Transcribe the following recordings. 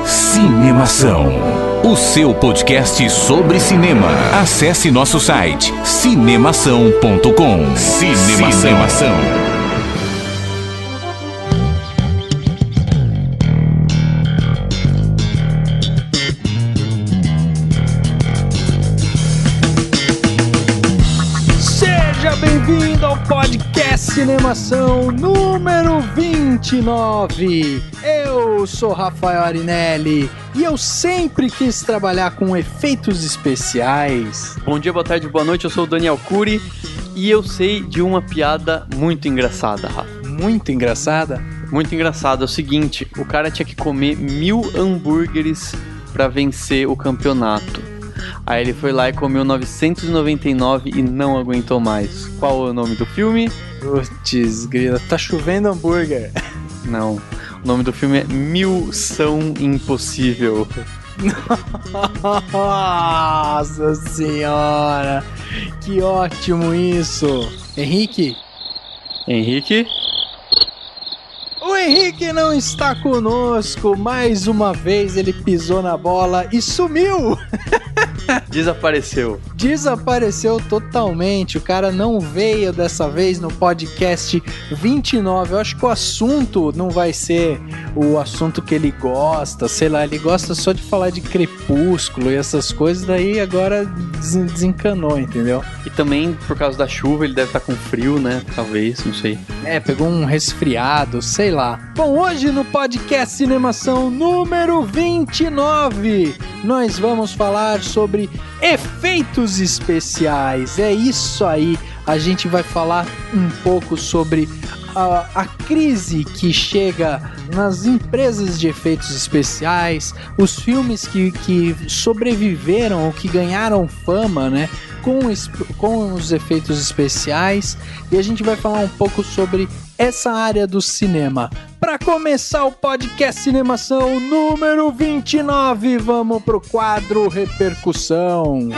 Cinemação, o seu podcast sobre cinema. Acesse nosso site cinemação.com. Cinemação. Seja bem-vindo ao podcast Cinemação número 29. Eu sou Rafael Arinelli e eu sempre quis trabalhar com efeitos especiais. Bom dia, boa tarde, boa noite, eu sou o Daniel Cury e eu sei de uma piada muito engraçada, Rafa. Muito engraçada? Muito engraçada, é o seguinte, o cara tinha que comer 1000 hambúrgueres pra vencer o campeonato. Aí ele foi lá e comeu 999 e não aguentou mais. Qual é o nome do filme? Putz, grila, tá chovendo hambúrguer. Não, o nome do filme é Missão Impossível. Nossa senhora, que ótimo isso. Henrique? O Henrique não está conosco, mais uma vez ele pisou na bola e sumiu. Desapareceu totalmente, o cara não veio dessa vez no podcast 29, eu acho que o assunto não vai ser o assunto que ele gosta, sei lá, ele gosta só de falar de Crepúsculo e essas coisas, daí agora desencanou, entendeu? E também, por causa da chuva, ele deve estar com frio, né, talvez, não sei. Pegou um resfriado, sei lá. Bom, hoje no podcast Cinemação número 29, nós vamos falar sobre efeitos especiais. É isso aí, a gente vai falar um pouco sobre a crise que chega nas empresas de efeitos especiais, os filmes que sobreviveram ou que ganharam fama, né, com os efeitos especiais, e a gente vai falar um pouco sobre essa área do cinema. Para começar o podcast Cinemação número 29, vamos pro quadro Repercussão.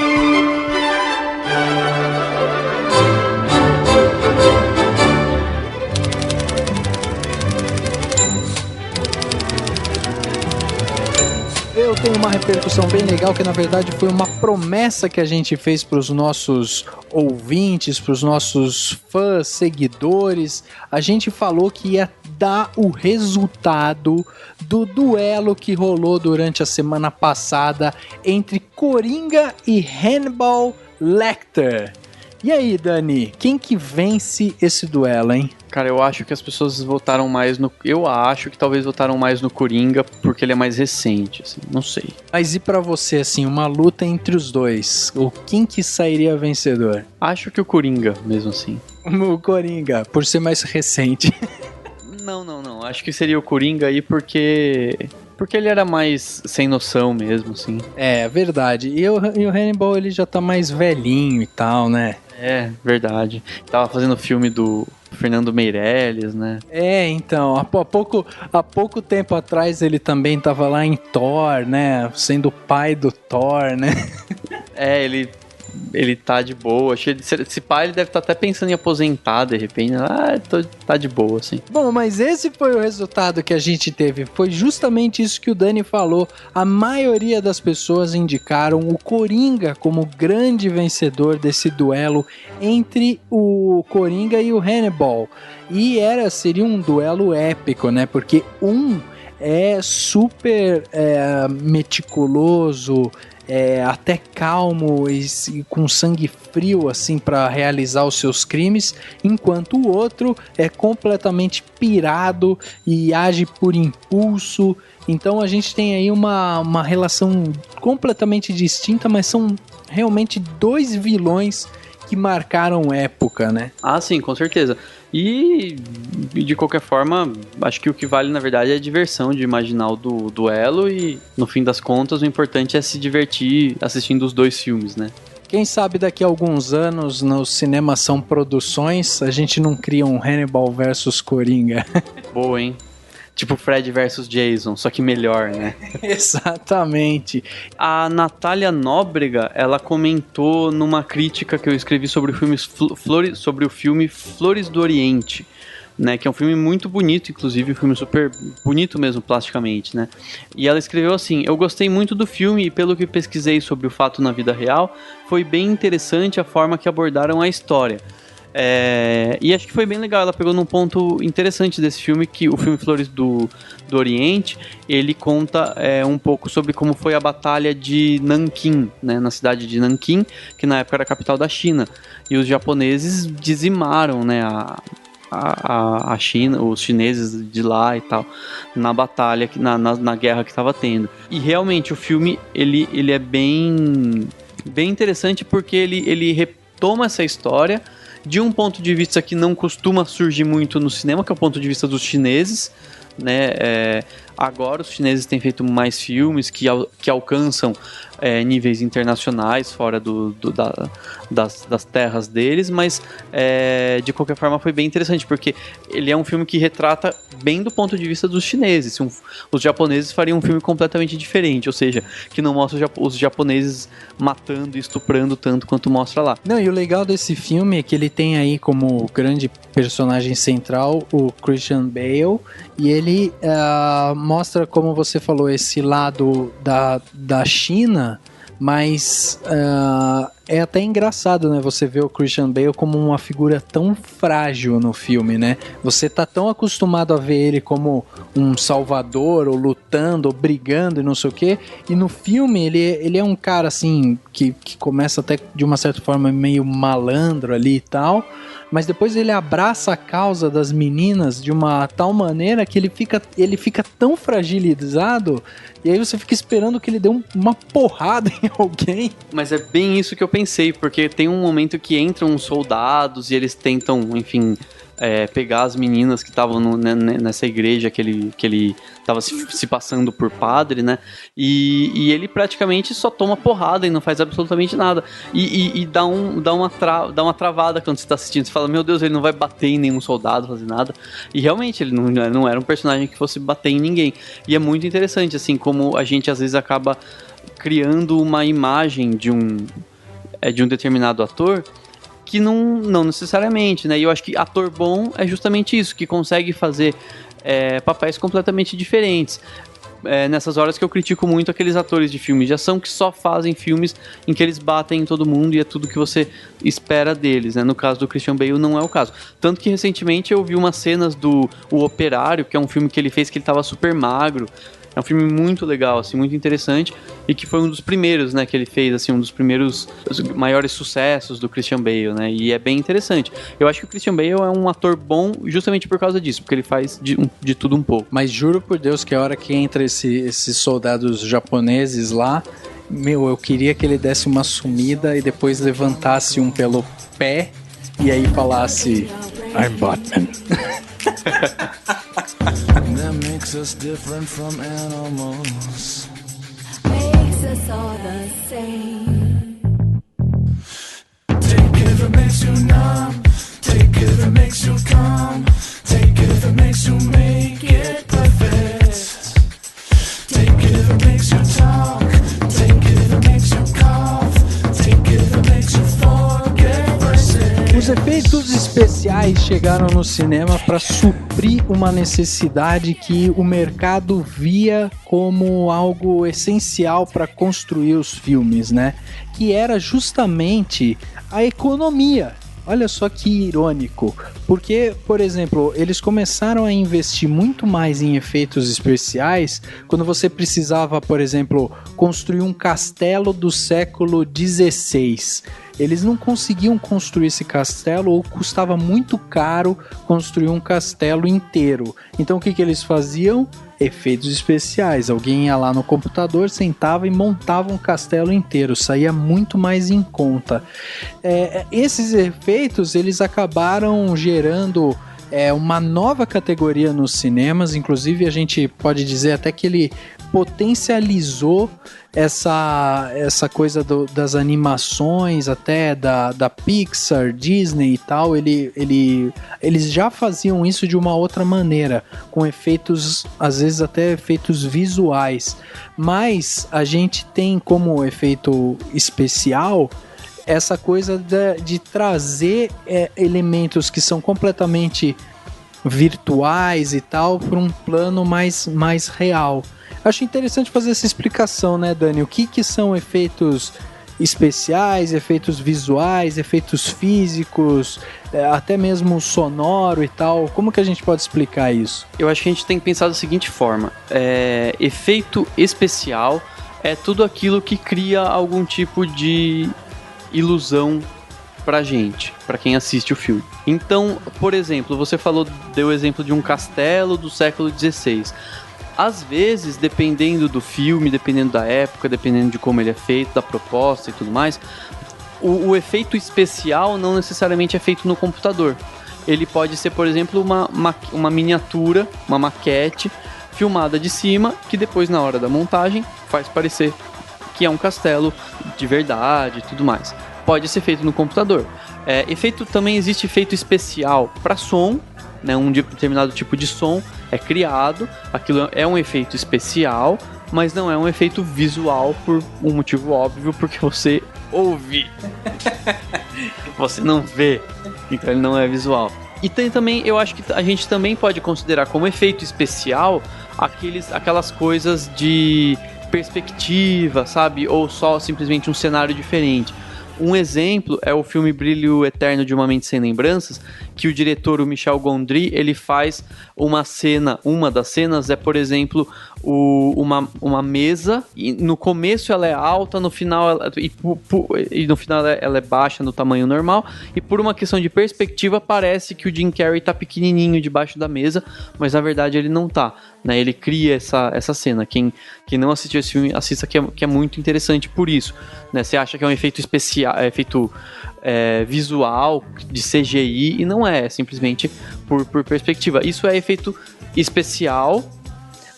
Eu tenho uma repercussão bem legal, que na verdade foi uma promessa que a gente fez para os nossos ouvintes, para os nossos fãs, seguidores. A gente falou que ia dar o resultado do duelo que rolou durante a semana passada entre Coringa e Hannibal Lecter. E aí, Dani, quem que vence esse duelo, hein? Cara, eu acho que as pessoas votaram mais no... Eu acho que talvez votaram mais no Coringa porque ele é mais recente, assim, não sei. Mas e pra você, assim, uma luta entre os dois? Quem que sairia vencedor? Acho que o Coringa, mesmo assim. O Coringa, por ser mais recente. Não. Acho que seria o Coringa aí porque ele era mais sem noção mesmo, assim. É, verdade. E o Hannibal, ele já tá mais velhinho e tal, né? É, verdade. Tava fazendo filme do Fernando Meirelles, né? É, então, há pouco tempo atrás ele também tava lá em Thor, né? Sendo o pai do Thor, né? É, ele tá de boa. Esse pai ele deve estar até pensando em aposentar de repente. Tá de boa, assim. Bom, mas esse foi o resultado que a gente teve. Foi justamente isso que o Dani falou. A maioria das pessoas indicaram o Coringa como grande vencedor desse duelo entre o Coringa e o Hannibal. E seria um duelo épico, né? Porque um é super meticuloso, até calmo e com sangue frio assim para realizar os seus crimes, enquanto o outro é completamente pirado e age por impulso. Então a gente tem aí uma relação completamente distinta, mas são realmente dois vilões que marcaram época, né? Ah, sim, com certeza. E de qualquer forma, acho que o que vale na verdade é a diversão de imaginar o duelo e no fim das contas o importante é se divertir assistindo os dois filmes, né? Quem sabe daqui a alguns anos no Cinema São Produções a gente não cria um Hannibal versus Coringa. Boa, hein? Tipo Fred versus Jason, só que melhor, né? Exatamente. A Natália Nóbrega, ela comentou numa crítica que eu escrevi sobre o filme Flores do Oriente, né, que é um filme muito bonito, inclusive um filme super bonito mesmo plasticamente, né? E ela escreveu assim: eu gostei muito do filme e pelo que pesquisei sobre o fato na vida real, foi bem interessante a forma que abordaram a história. E acho que foi bem legal, ela pegou num ponto interessante desse filme, que o filme Flores do Oriente, ele conta um pouco sobre como foi a batalha de Nanquim, né, na cidade de Nanquim, que na época era a capital da China, e os japoneses dizimaram, né, a China, os chineses de lá e tal, na batalha, na guerra que estava tendo. E realmente o filme ele é bem interessante, porque ele retoma essa história de um ponto de vista que não costuma surgir muito no cinema, que é o ponto de vista dos chineses, né? Agora os chineses têm feito mais filmes que alcançam níveis internacionais fora das terras deles, mas de qualquer forma foi bem interessante, porque ele é um filme que retrata bem do ponto de vista dos chineses. Os japoneses fariam um filme completamente diferente, ou seja, que não mostra os japoneses matando e estuprando tanto quanto mostra lá. Não, e o legal desse filme é que ele tem aí como grande personagem central o Christian Bale, e ele mostra, como você falou, esse lado da China, mas é até engraçado, né? Você vê o Christian Bale como uma figura tão frágil no filme, né? Você tá tão acostumado a ver ele como um salvador, ou lutando, ou brigando e não sei o quê, e no filme ele é um cara assim, que começa até de uma certa forma meio malandro ali e tal, mas depois ele abraça a causa das meninas de uma tal maneira que ele fica tão fragilizado, e aí você fica esperando que ele dê uma porrada em alguém. Mas é bem isso que eu pensei, porque tem um momento que entram uns soldados e eles tentam, enfim, pegar as meninas que estavam nessa igreja que ele estava se passando por padre, né? E ele praticamente só toma porrada e não faz absolutamente nada. E dá uma travada quando você está assistindo. Você fala, meu Deus, ele não vai bater em nenhum soldado, fazer nada. E realmente, ele não era um personagem que fosse bater em ninguém. E é muito interessante, assim, como a gente às vezes acaba criando uma imagem de um determinado ator que não necessariamente, né? E eu acho que ator bom é justamente isso, que consegue fazer papéis completamente diferentes. Nessas horas que eu critico muito aqueles atores de filmes de ação que só fazem filmes em que eles batem em todo mundo e é tudo que você espera deles, né? No caso do Christian Bale não é o caso. Tanto que recentemente eu vi umas cenas do O Operário, que é um filme que ele fez que ele tava super magro. É um filme muito legal, assim, muito interessante, e que foi um dos primeiros, né, que ele fez, assim, um dos primeiros maiores sucessos do Christian Bale, né, e é bem interessante. Eu acho que o Christian Bale é um ator bom justamente por causa disso, porque ele faz de tudo um pouco. Mas juro por Deus que a hora que entra esses soldados japoneses lá, eu queria que ele desse uma sumida e depois levantasse um pelo pé e aí falasse I'm Batman. That makes us different from animals. Makes us all the same. Take it if it makes you numb. Take it if it makes you calm. Take it if it makes you make it perfect. Take it if it makes you talk. Take it if it makes you cough. Take it if it makes you forget verses. Os efeitos especiais chegaram no cinema para suprir uma necessidade que o mercado via como algo essencial para construir os filmes, né? Que era justamente a economia. Olha só que irônico, porque, por exemplo, eles começaram a investir muito mais em efeitos especiais quando você precisava, por exemplo, construir um castelo do século XVI. Eles não conseguiam construir esse castelo ou custava muito caro construir um castelo inteiro. Então o que eles faziam? Efeitos especiais. Alguém ia lá no computador, sentava e montava um castelo inteiro. Saía muito mais em conta. Esses efeitos, eles acabaram gerando uma nova categoria nos cinemas. Inclusive, a gente pode dizer até que ele potencializou essa coisa das animações, até da Pixar, Disney e tal. Eles já faziam isso de uma outra maneira, com efeitos, às vezes até efeitos visuais, mas a gente tem como efeito especial essa coisa de trazer elementos que são completamente virtuais e tal para um plano mais real. Acho interessante fazer essa explicação, né, Dani? O que são efeitos especiais, efeitos visuais, efeitos físicos, até mesmo sonoro e tal. Como que a gente pode explicar isso? Eu acho que a gente tem que pensar da seguinte forma. Efeito especial é tudo aquilo que cria algum tipo de ilusão pra gente, pra quem assiste o filme. Então, por exemplo, você deu o exemplo de um castelo do século XVI. Às vezes, dependendo do filme, dependendo da época, dependendo de como ele é feito, da proposta e tudo mais, o efeito especial não necessariamente é feito no computador. Ele pode ser, por exemplo, uma miniatura, uma maquete filmada de cima, que depois, na hora da montagem, faz parecer que é um castelo de verdade e tudo mais. Pode ser feito no computador. Também existe efeito especial para som, né? Um determinado tipo de som é criado, aquilo é um efeito especial, mas não é um efeito visual por um motivo óbvio, porque você ouve, você não vê, então ele não é visual. E tem também, eu acho que a gente também pode considerar como efeito especial aquelas coisas de perspectiva, sabe? Ou só simplesmente um cenário diferente. Um exemplo é o filme Brilho Eterno de Uma Mente Sem Lembranças, que o diretor, o Michel Gondry, ele faz uma das cenas é, por exemplo, uma mesa, e no começo ela é alta, no final ela é baixa no tamanho normal, e por uma questão de perspectiva parece que o Jim Carrey tá pequenininho debaixo da mesa, mas na verdade ele não tá, né? Ele cria essa cena. Quem não assistiu esse filme, assista, que é muito interessante por isso, né? Você acha que é um efeito especial, efeito visual de CGI, e não é simplesmente por perspectiva. Isso é efeito especial,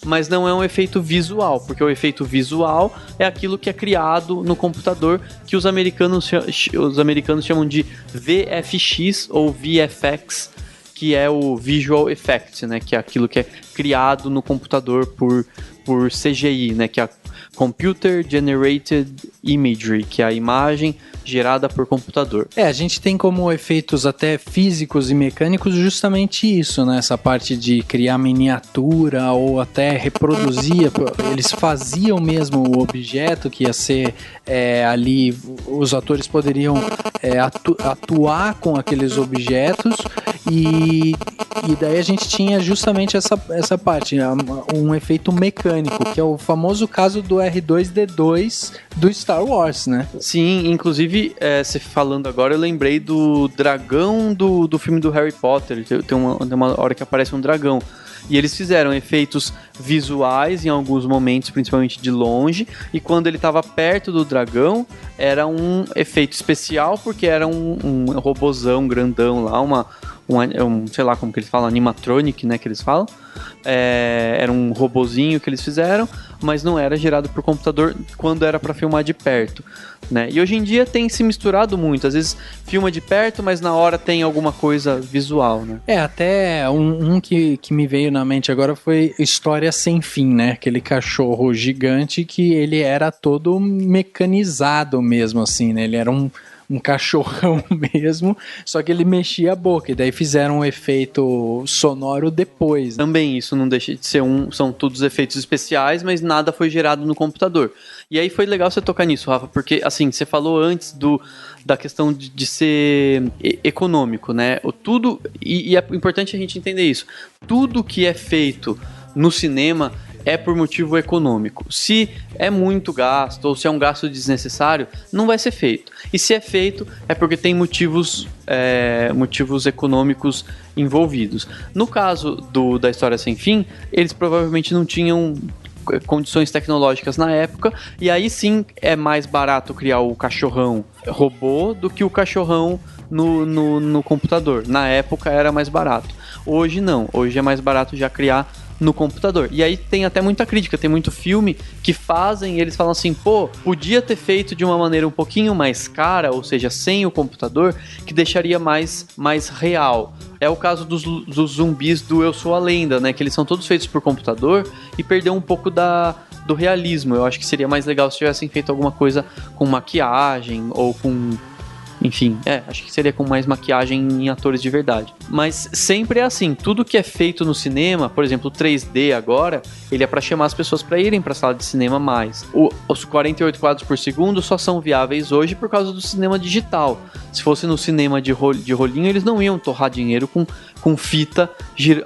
mas não é um efeito visual, porque o efeito visual é aquilo que é criado no computador, que os americanos chamam de VFX ou VFX, que é o Visual Effect, né? Que é aquilo que é criado no computador por CGI, né? Que é a Computer Generated Imagery, que é a imagem gerada por computador. A gente tem como efeitos até físicos e mecânicos justamente isso, né? Essa parte de criar miniatura ou até reproduzir. Eles faziam mesmo o objeto que ia ser ali, os atores poderiam atuar com aqueles objetos e daí a gente tinha justamente essa parte, um efeito mecânico, que é o famoso caso do R2-D2 do Star Wars, né? Sim, inclusive, você falando agora, eu lembrei do dragão do filme do Harry Potter. Tem uma hora que aparece um dragão. E eles fizeram efeitos visuais em alguns momentos, principalmente de longe, e quando ele estava perto do dragão, era um efeito especial, porque era um robozão grandão lá, sei lá como que eles falam, animatronic, né, que eles falam. Era um robozinho que eles fizeram, mas não era gerado por computador quando era para filmar de perto, né? E hoje em dia tem se misturado muito, às vezes filma de perto, mas na hora tem alguma coisa visual, né? Até um que me veio na mente agora foi História Sem Fim, né? Aquele cachorro gigante que ele era todo mecanizado mesmo, assim, né? Ele era um cachorrão mesmo, só que ele mexia a boca, e daí fizeram um efeito sonoro depois. Também isso não deixa de ser são todos efeitos especiais, mas nada foi gerado no computador. E aí foi legal você tocar nisso, Rafa, porque assim, você falou antes da questão de ser econômico, né? E é importante a gente entender isso. Tudo que é feito no cinema é por motivo econômico. Se é muito gasto ou se é um gasto desnecessário, não vai ser feito. E se é feito, é porque tem motivos econômicos envolvidos. No caso da História Sem Fim, eles provavelmente não tinham condições tecnológicas na época, e aí sim é mais barato criar o cachorrão robô do que o cachorrão no computador. Na época era mais barato. Hoje não. Hoje é mais barato já criar no computador. E aí tem até muita crítica, tem muito filme que fazem e eles falam assim, podia ter feito de uma maneira um pouquinho mais cara, ou seja, sem o computador, que deixaria mais real. É o caso dos zumbis do Eu Sou a Lenda, né? Que eles são todos feitos por computador e perdeu um pouco do realismo. Eu acho que seria mais legal se tivessem feito alguma coisa com maquiagem ou com Enfim, acho que seria com mais maquiagem em atores de verdade. Mas sempre é assim, tudo que é feito no cinema, por exemplo, o 3D agora, ele é pra chamar as pessoas pra irem pra sala de cinema mais. Os 48 quadros por segundo só são viáveis hoje por causa do cinema digital. Se fosse no cinema de rolinho, eles não iam torrar dinheiro com fita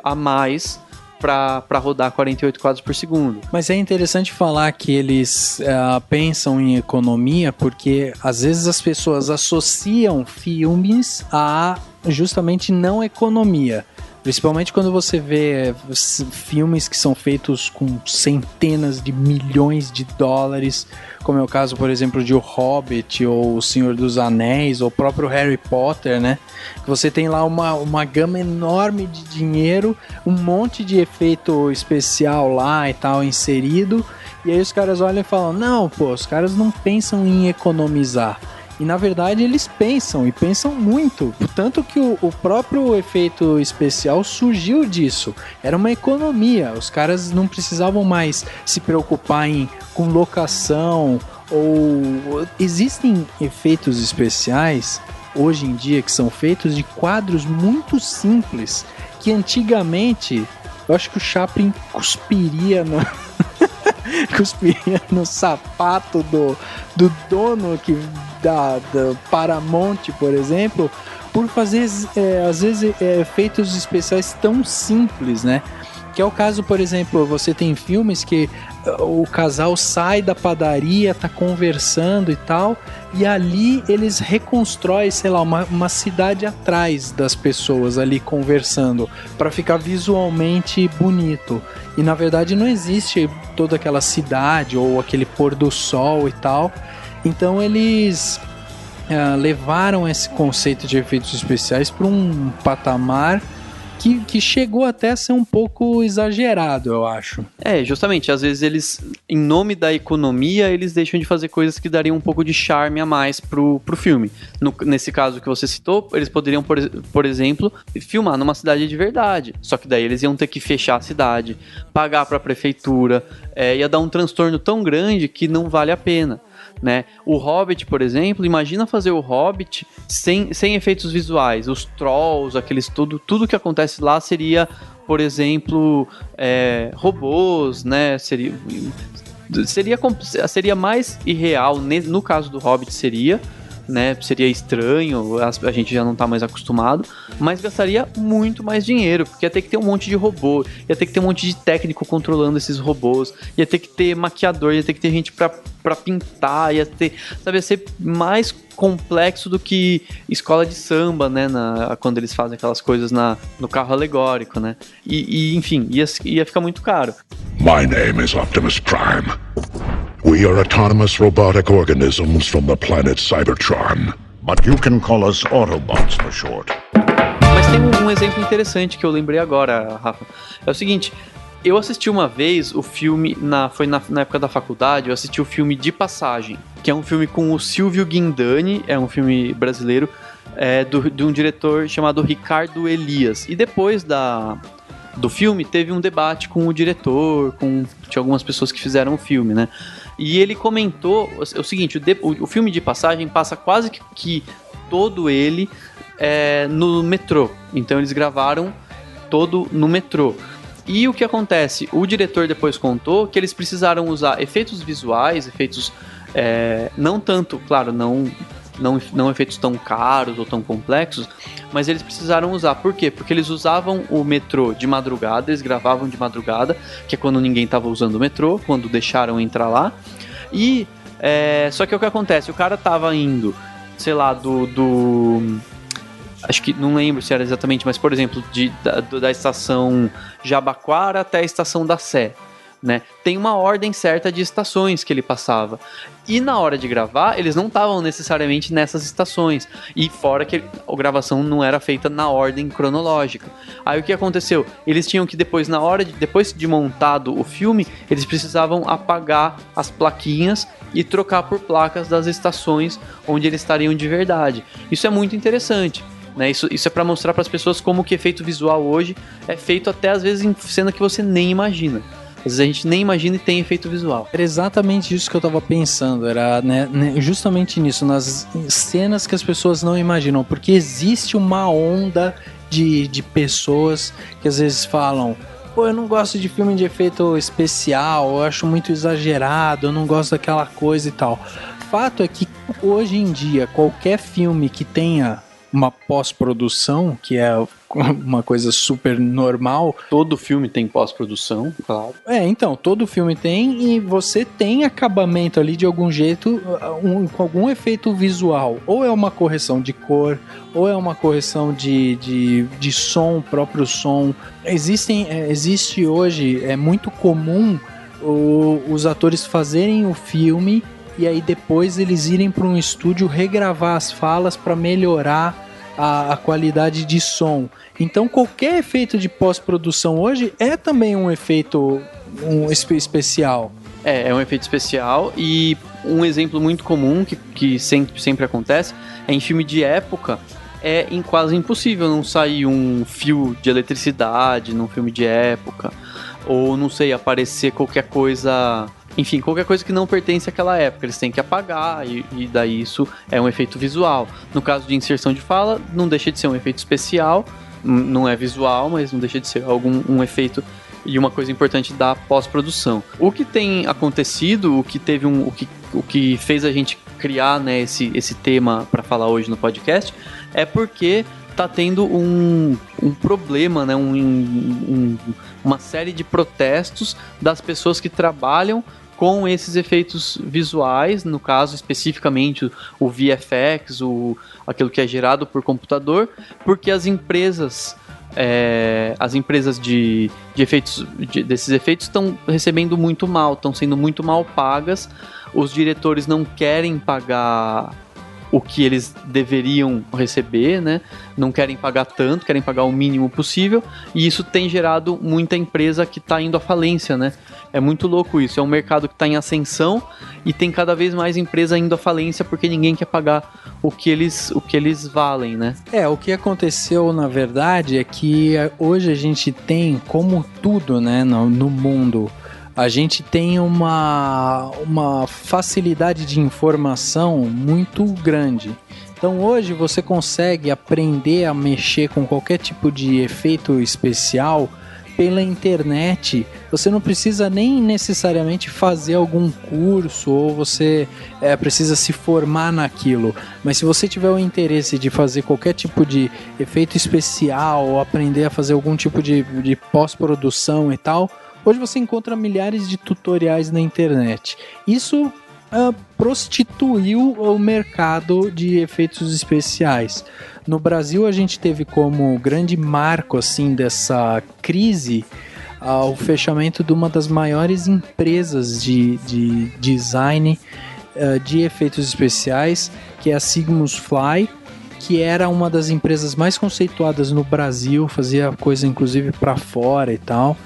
a mais para rodar 48 quadros por segundo. Mas é interessante falar que eles pensam em economia porque às vezes as pessoas associam filmes a justamente não economia. Principalmente quando você vê filmes que são feitos com centenas de milhões de dólares, como é o caso, por exemplo, de O Hobbit, ou O Senhor dos Anéis, ou o próprio Harry Potter, né? Você tem lá uma gama enorme de dinheiro, um monte de efeito especial lá e tal inserido, e aí os caras olham e falam, não, pô, os caras não pensam em economizar. E na verdade eles pensam, e pensam muito. Tanto que o próprio efeito especial surgiu disso. Era uma economia. Os caras não precisavam mais se preocupar com locação. Ou existem efeitos especiais hoje em dia que são feitos de quadros muito simples. Que antigamente, eu acho que o Chaplin cuspiria no sapato do dono da Paramount, por exemplo, por fazer às vezes efeitos especiais tão simples, né? Que é o caso, por exemplo, você tem filmes que o casal sai da padaria, tá conversando e tal, e ali eles reconstroem, sei lá, uma cidade atrás das pessoas ali conversando, para ficar visualmente bonito. E na verdade não existe toda aquela cidade ou aquele pôr do sol e tal. Então eles levaram esse conceito de efeitos especiais para um patamar que chegou até a ser um pouco exagerado, eu acho. Justamente, às vezes eles, em nome da economia, eles deixam de fazer coisas que dariam um pouco de charme a mais pro filme. Nesse caso que você citou, eles poderiam, por exemplo, filmar numa cidade de verdade, só que daí eles iam ter que fechar a cidade, pagar pra prefeitura, ia dar um transtorno tão grande que não vale a pena. Né? O Hobbit, por exemplo, imagina fazer o Hobbit sem efeitos visuais, os trolls, aqueles tudo que acontece lá seria, por exemplo, robôs, né? Seria mais irreal, no caso do Hobbit seria, né? Seria estranho, a gente já não tá mais acostumado, mas gastaria muito mais dinheiro, porque ia ter que ter um monte de robô, ia ter que ter um monte de técnico controlando esses robôs, ia ter que ter maquiador, ia ter que ter gente pra pintar, ia ser mais complexo do que escola de samba, né, quando eles fazem aquelas coisas no carro alegórico, né, e enfim, ia ficar muito caro. My name is Optimus Prime. We are autonomous robotic organisms from the planet Cybertron. But you can call us Autobots for short. Mas tem um exemplo interessante que eu lembrei agora, Rafa. É o seguinte, eu assisti uma vez o filme, foi na época da faculdade, eu assisti o filme De Passagem, que é um filme com o Silvio Guindani, é um filme brasileiro, de um diretor chamado Ricardo Elias. E depois do filme teve um debate com o diretor, tinha algumas pessoas que fizeram o filme, né? E ele comentou o seguinte, o filme De Passagem passa quase que todo ele no metrô. Então eles gravaram todo no metrô. E o que acontece? O diretor depois contou que eles precisaram usar efeitos visuais, efeitos não tanto, claro, não efeitos tão caros ou tão complexos, mas eles precisaram usar. Por quê? Porque eles usavam o metrô de madrugada, eles gravavam de madrugada, que é quando ninguém estava usando o metrô, quando deixaram entrar lá. E só que o que acontece? O cara tava indo, sei lá, acho que não lembro se era exatamente, mas por exemplo, da estação Jabaquara até a estação da Sé, né? Tem uma ordem certa de estações que ele passava. E na hora de gravar, eles não estavam necessariamente nessas estações. E fora que a gravação não era feita na ordem cronológica. Aí o que aconteceu? Eles tinham que depois de montado o filme, eles precisavam apagar as plaquinhas e trocar por placas das estações onde eles estariam de verdade. Isso é muito interessante. Né? Isso é para mostrar para as pessoas como que efeito visual hoje é feito até às vezes em cena que você nem imagina. vezes a gente nem imagina e tem efeito visual. Era exatamente isso que eu tava pensando, era né, justamente nisso, nas cenas que as pessoas não imaginam, porque existe uma onda de pessoas que às vezes falam: pô, eu não gosto de filme de efeito especial, eu acho muito exagerado, eu não gosto daquela coisa e tal. Fato é que hoje em dia, qualquer filme que tenha uma pós-produção, que é uma coisa super normal. Todo filme tem pós-produção, claro. Então, todo filme tem, e você tem acabamento ali de algum jeito, com algum efeito visual. Ou é uma correção de cor, ou é uma correção de som, próprio som. Existe hoje, é muito comum os atores fazerem o filme e aí depois eles irem para um estúdio regravar as falas para melhorar a qualidade de som. Então qualquer efeito de pós-produção hoje é também um efeito especial. É um efeito especial, e um exemplo muito comum que sempre acontece é em filme de época. É quase impossível não sair um fio de eletricidade num filme de época, ou não sei, aparecer qualquer coisa, enfim, qualquer coisa que não pertence àquela época, eles têm que apagar, e daí isso é um efeito visual. No caso de inserção de fala, não deixa de ser um efeito especial, não é visual, mas não deixa de ser um efeito e uma coisa importante da pós-produção. O que tem acontecido, o que fez a gente criar, né, esse tema para falar hoje no podcast, é porque tá tendo um problema, né, uma série de protestos das pessoas que trabalham com esses efeitos visuais, no caso especificamente o VFX, aquilo que é gerado por computador, porque as empresas de efeitos, desses efeitos estão recebendo muito mal, estão sendo muito mal pagas, os diretores não querem pagar o que eles deveriam receber, né? Não querem pagar tanto, querem pagar o mínimo possível, e isso tem gerado muita empresa que está indo à falência, né? É muito louco isso, é um mercado que está em ascensão e tem cada vez mais empresa indo à falência porque ninguém quer pagar o que eles valem, né? O que aconteceu, na verdade, é que hoje a gente tem, como tudo, né, no mundo, a gente tem uma facilidade de informação muito grande. Então hoje você consegue aprender a mexer com qualquer tipo de efeito especial pela internet. Você não precisa nem necessariamente fazer algum curso, ou você precisa se formar naquilo. Mas se você tiver o interesse de fazer qualquer tipo de efeito especial, ou aprender a fazer algum tipo de pós-produção e tal, hoje você encontra milhares de tutoriais na internet. Isso prostituiu o mercado de efeitos especiais. No Brasil, a gente teve como grande marco assim, dessa crise o fechamento de uma das maiores empresas de design de efeitos especiais, que é a Sigmus Fly, que era uma das empresas mais conceituadas no Brasil, fazia coisa inclusive para fora e tal,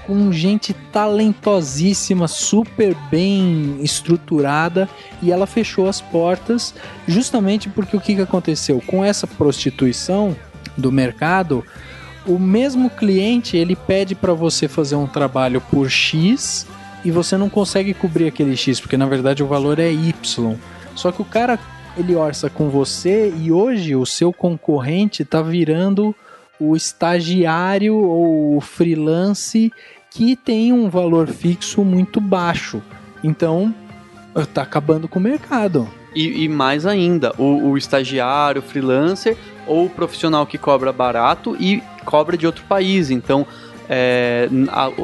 com gente talentosíssima, super bem estruturada, e ela fechou as portas justamente porque o que aconteceu? Com essa prostituição do mercado, o mesmo cliente, ele pede para você fazer um trabalho por X e você não consegue cobrir aquele X, porque na verdade o valor é Y. Só que o cara, ele orça com você, e hoje o seu concorrente está virando o estagiário ou o freelance, que tem um valor fixo muito baixo. Então, tá acabando com o mercado. E mais ainda, o estagiário, o freelancer, ou o profissional que cobra barato e cobra de outro país. Então,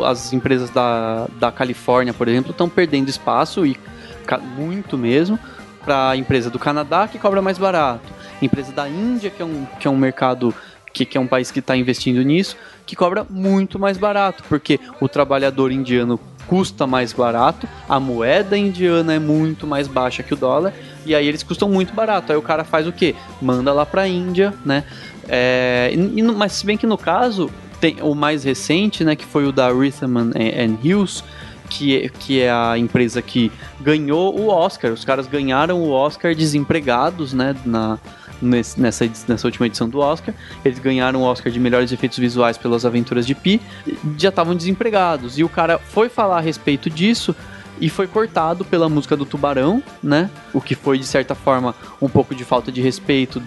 as empresas da Califórnia, por exemplo, estão perdendo espaço, e muito mesmo, para a empresa do Canadá, que cobra mais barato. Empresa da Índia, que é um mercado, que é um país que está investindo nisso, que cobra muito mais barato, porque o trabalhador indiano custa mais barato, a moeda indiana é muito mais baixa que o dólar, e aí eles custam muito barato. Aí o cara faz o quê? Manda lá para a Índia, né? Mas se bem que no caso, tem o mais recente, né, que foi o da Rhythm and Hues, que é a empresa que ganhou o Oscar. Os caras ganharam o Oscar desempregados, né, nessa última edição do Oscar. Eles ganharam o Oscar de melhores efeitos visuais pelas Aventuras de Pi, já estavam desempregados. E o cara foi falar a respeito disso e foi cortado pela música do Tubarão, né? O que foi, de certa forma, um pouco de falta de respeito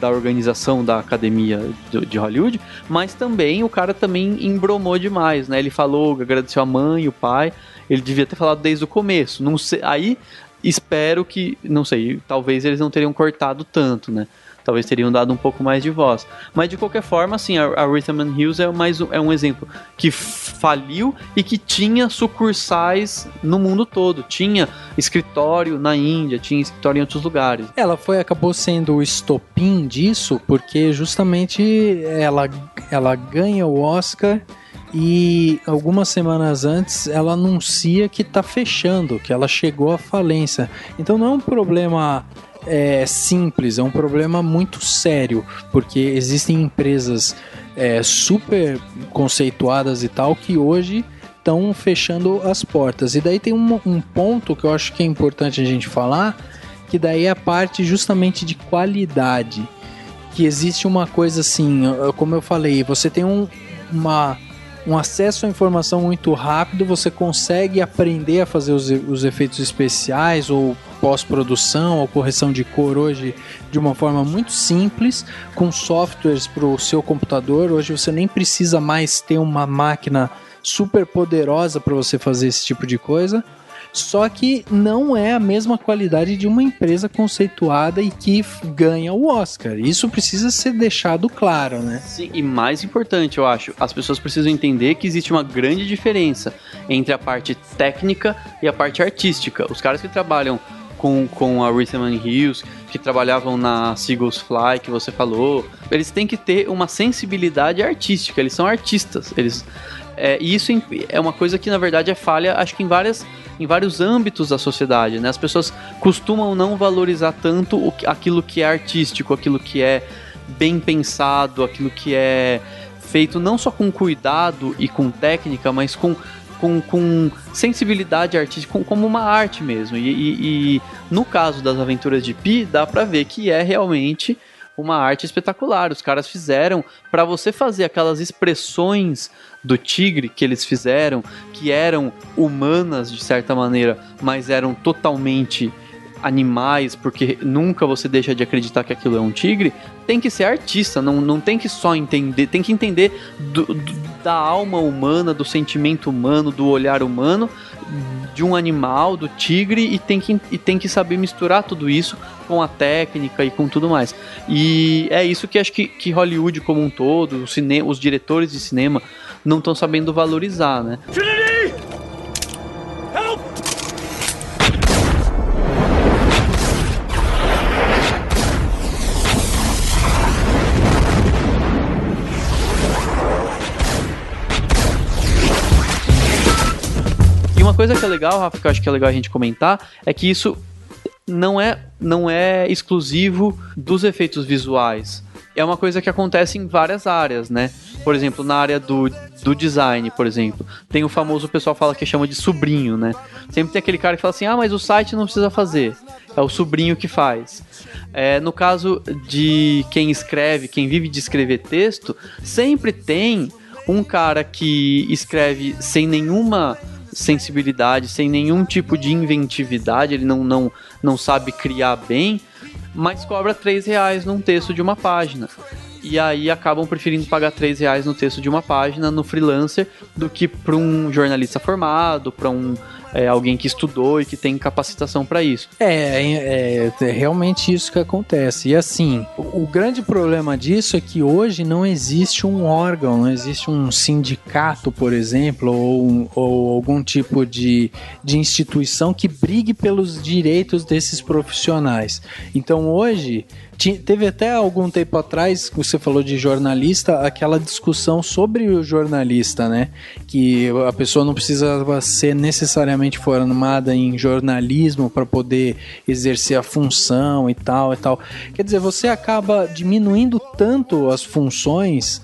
da organização da Academia de Hollywood, mas também o cara também embromou demais, né? Ele falou, agradeceu a mãe, o pai, ele devia ter falado desde o começo. Não sei, aí espero que, não sei, talvez eles não teriam cortado tanto, né? Talvez teriam dado um pouco mais de voz. Mas de qualquer forma, assim, a Rhythm and Hues é um exemplo que faliu e que tinha sucursais no mundo todo. Tinha escritório na Índia, tinha escritório em outros lugares. Ela acabou sendo o estopim disso, porque justamente ela ganha o Oscar e algumas semanas antes ela anuncia que está fechando, que ela chegou à falência. Então não é um problema simples, é um problema muito sério, porque existem empresas super conceituadas e tal que hoje estão fechando as portas. E daí tem um ponto que eu acho que é importante a gente falar, que daí é a parte justamente de qualidade, que existe uma coisa assim, como eu falei, você tem um acesso à informação muito rápido, você consegue aprender a fazer os efeitos especiais ou pós-produção ou correção de cor hoje de uma forma muito simples, com softwares para o seu computador. Hoje você nem precisa mais ter uma máquina super poderosa para você fazer esse tipo de coisa. Só que não é a mesma qualidade de uma empresa conceituada e que ganha o Oscar. Isso precisa ser deixado claro, né? Sim, e mais importante, eu acho, as pessoas precisam entender que existe uma grande diferença entre a parte técnica e a parte artística. Os caras que trabalham com a Rhythm and Hues, que trabalhavam na Seagulls Fly, que você falou, eles têm que ter uma sensibilidade artística, eles são artistas. E isso é uma coisa que, na verdade, é falha, acho que em vários âmbitos da sociedade, né? As pessoas costumam não valorizar tanto aquilo que é artístico, aquilo que é bem pensado, aquilo que é feito não só com cuidado e com técnica, mas com sensibilidade artística, como uma arte mesmo. E no caso das Aventuras de Pi, dá pra ver que é realmente uma arte espetacular. Os caras fizeram, pra você fazer aquelas expressões do tigre que eles fizeram, que eram humanas de certa maneira, mas eram totalmente animais, porque nunca você deixa de acreditar que aquilo é um tigre. Tem que ser artista, não tem que só entender, tem que entender da alma humana, do sentimento humano, do olhar humano, de um animal, do tigre, e tem que saber misturar tudo isso com a técnica e com tudo mais. E é isso que acho que Hollywood como um todo, os diretores de cinema não estão sabendo valorizar, né? Trinity! Help! E uma coisa que é legal, Rafa, que eu acho que é legal a gente comentar, é que isso não é exclusivo dos efeitos visuais. É uma coisa que acontece em várias áreas, né? Por exemplo, na área do design, por exemplo, tem o famoso, o pessoal fala que chama de sobrinho, né? Sempre tem aquele cara que fala assim, mas o site não precisa fazer, é o sobrinho que faz. No caso de quem escreve, quem vive de escrever texto, sempre tem um cara que escreve sem nenhuma sensibilidade, sem nenhum tipo de inventividade, ele não sabe criar bem, mas cobra R$3 num texto de uma página. E aí acabam preferindo pagar R$3 no texto de uma página, no freelancer, do que para um jornalista formado, para alguém que estudou e que tem capacitação para isso. É realmente isso que acontece. E assim, o grande problema disso é que hoje não existe um órgão, não existe um sindicato, por exemplo, ou algum tipo de instituição que brigue pelos direitos desses profissionais. Então hoje teve até algum tempo atrás, você falou de jornalista, aquela discussão sobre o jornalista, né? Que a pessoa não precisava ser necessariamente formada em jornalismo para poder exercer a função e tal e tal. Quer dizer, você acaba diminuindo tanto as funções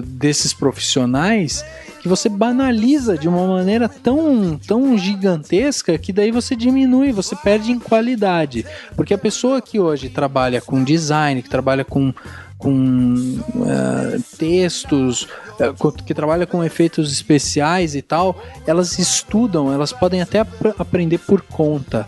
desses profissionais que que você banaliza de uma maneira tão gigantesca que daí você diminui, você perde em qualidade. Porque a pessoa que hoje trabalha com design, que trabalha com textos, que trabalha com efeitos especiais e tal, elas estudam, elas podem até aprender por conta,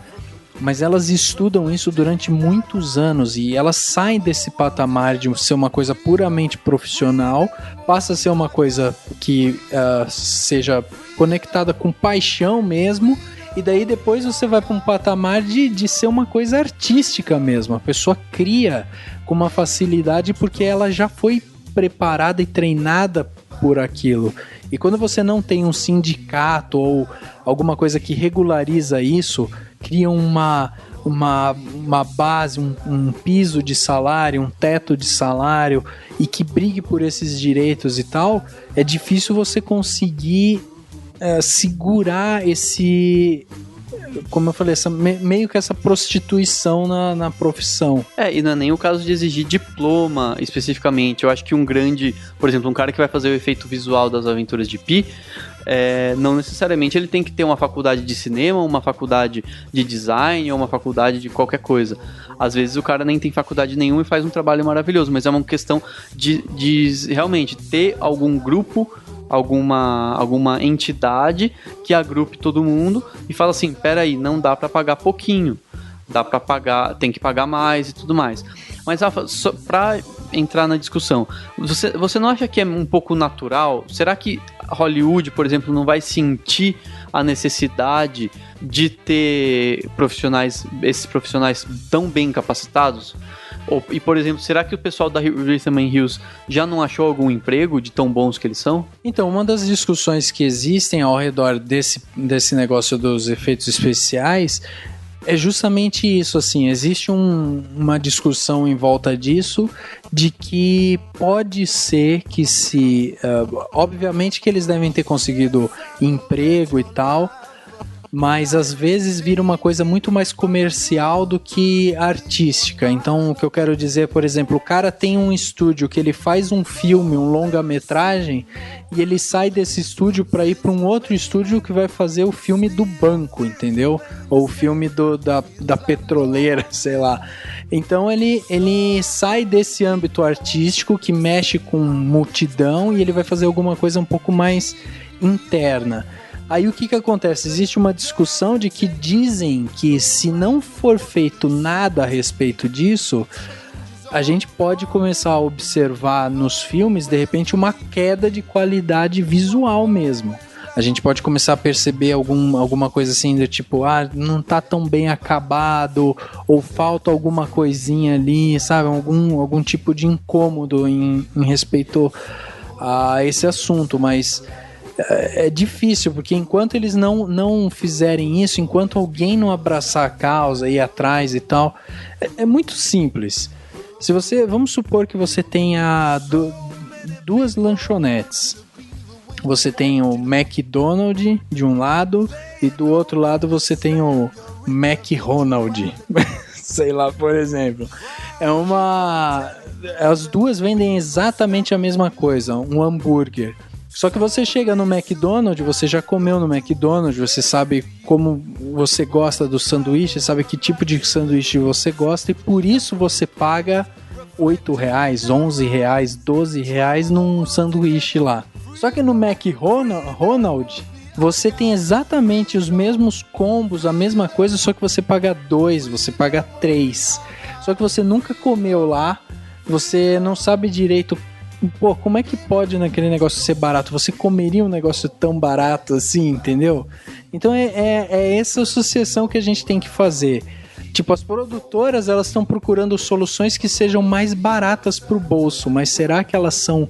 mas elas estudam isso durante muitos anos e elas saem desse patamar de ser uma coisa puramente profissional, passa a ser uma coisa que seja conectada com paixão mesmo, e daí depois você vai para um patamar de ser uma coisa artística mesmo. A pessoa cria com uma facilidade porque ela já foi preparada e treinada por aquilo. E quando você não tem um sindicato ou alguma coisa que regulariza isso, cria uma base, um piso de salário, um teto de salário e que brigue por esses direitos e tal, é difícil você conseguir segurar esse, como eu falei, meio que essa prostituição na profissão. E não é nem o caso de exigir diploma especificamente. Eu acho que por exemplo, um cara que vai fazer o efeito visual das Aventuras de Pi, não necessariamente ele tem que ter uma faculdade de cinema, uma faculdade de design ou uma faculdade de qualquer coisa. Às vezes o cara nem tem faculdade nenhuma e faz um trabalho maravilhoso, mas é uma questão de realmente ter algum grupo, alguma entidade que agrupe todo mundo e fala assim, peraí, não dá pra pagar pouquinho, dá pra pagar, tem que pagar mais e tudo mais. Mas, Rafa, só pra entrar na discussão, você não acha que é um pouco natural? Será que Hollywood, por exemplo, não vai sentir a necessidade de ter esses profissionais tão bem capacitados? E, por exemplo, será que o pessoal da Rhythm & Hues já não achou algum emprego de tão bons que eles são? Então, uma das discussões que existem ao redor desse negócio dos efeitos especiais é justamente isso, assim, existe uma discussão em volta disso, de que pode ser que obviamente que eles devem ter conseguido emprego e tal, mas às vezes vira uma coisa muito mais comercial do que artística. Então, o que eu quero dizer, por exemplo, o cara tem um estúdio que ele faz um filme, um longa-metragem, e ele sai desse estúdio para ir para um outro estúdio que vai fazer o filme do banco, entendeu? Ou o filme da petroleira, sei lá. Então ele sai desse âmbito artístico que mexe com multidão e ele vai fazer alguma coisa um pouco mais interna. Aí o que acontece? Existe uma discussão de que dizem que se não for feito nada a respeito disso, a gente pode começar a observar nos filmes, de repente, uma queda de qualidade visual mesmo. A gente pode começar a perceber alguma coisa assim, do tipo, não tá tão bem acabado, ou falta alguma coisinha ali, sabe? Algum tipo de incômodo em respeito a esse assunto, mas é difícil, porque enquanto eles não fizerem isso, enquanto alguém não abraçar a causa, ir atrás e tal, é muito simples. Vamos supor que você tenha duas lanchonetes. Você tem o McDonald's de um lado e do outro lado você tem o McRonald. Sei lá, por exemplo. As duas vendem exatamente a mesma coisa, um hambúrguer. Só que você chega no McDonald's, você já comeu no McDonald's, você sabe como você gosta do sanduíche, sabe que tipo de sanduíche você gosta e por isso você paga R$8, R$11, R$12 num sanduíche lá. Só que no McRonald, você tem exatamente os mesmos combos, a mesma coisa, só que você paga 2, você paga 3. Só que você nunca comeu lá, você não sabe direito. Pô, como é que pode naquele negócio ser barato? Você comeria um negócio tão barato assim, entendeu? Então é essa associação que a gente tem que fazer. Tipo, as produtoras, elas estão procurando soluções que sejam mais baratas pro bolso, mas será que elas são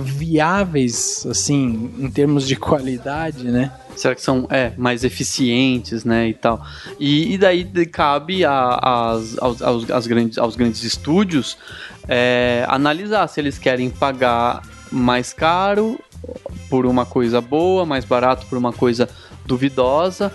viáveis, assim, em termos de qualidade, né? Será que são mais eficientes, né, e tal? E daí cabe aos grandes estúdios analisar se eles querem pagar mais caro por uma coisa boa, mais barato por uma coisa duvidosa,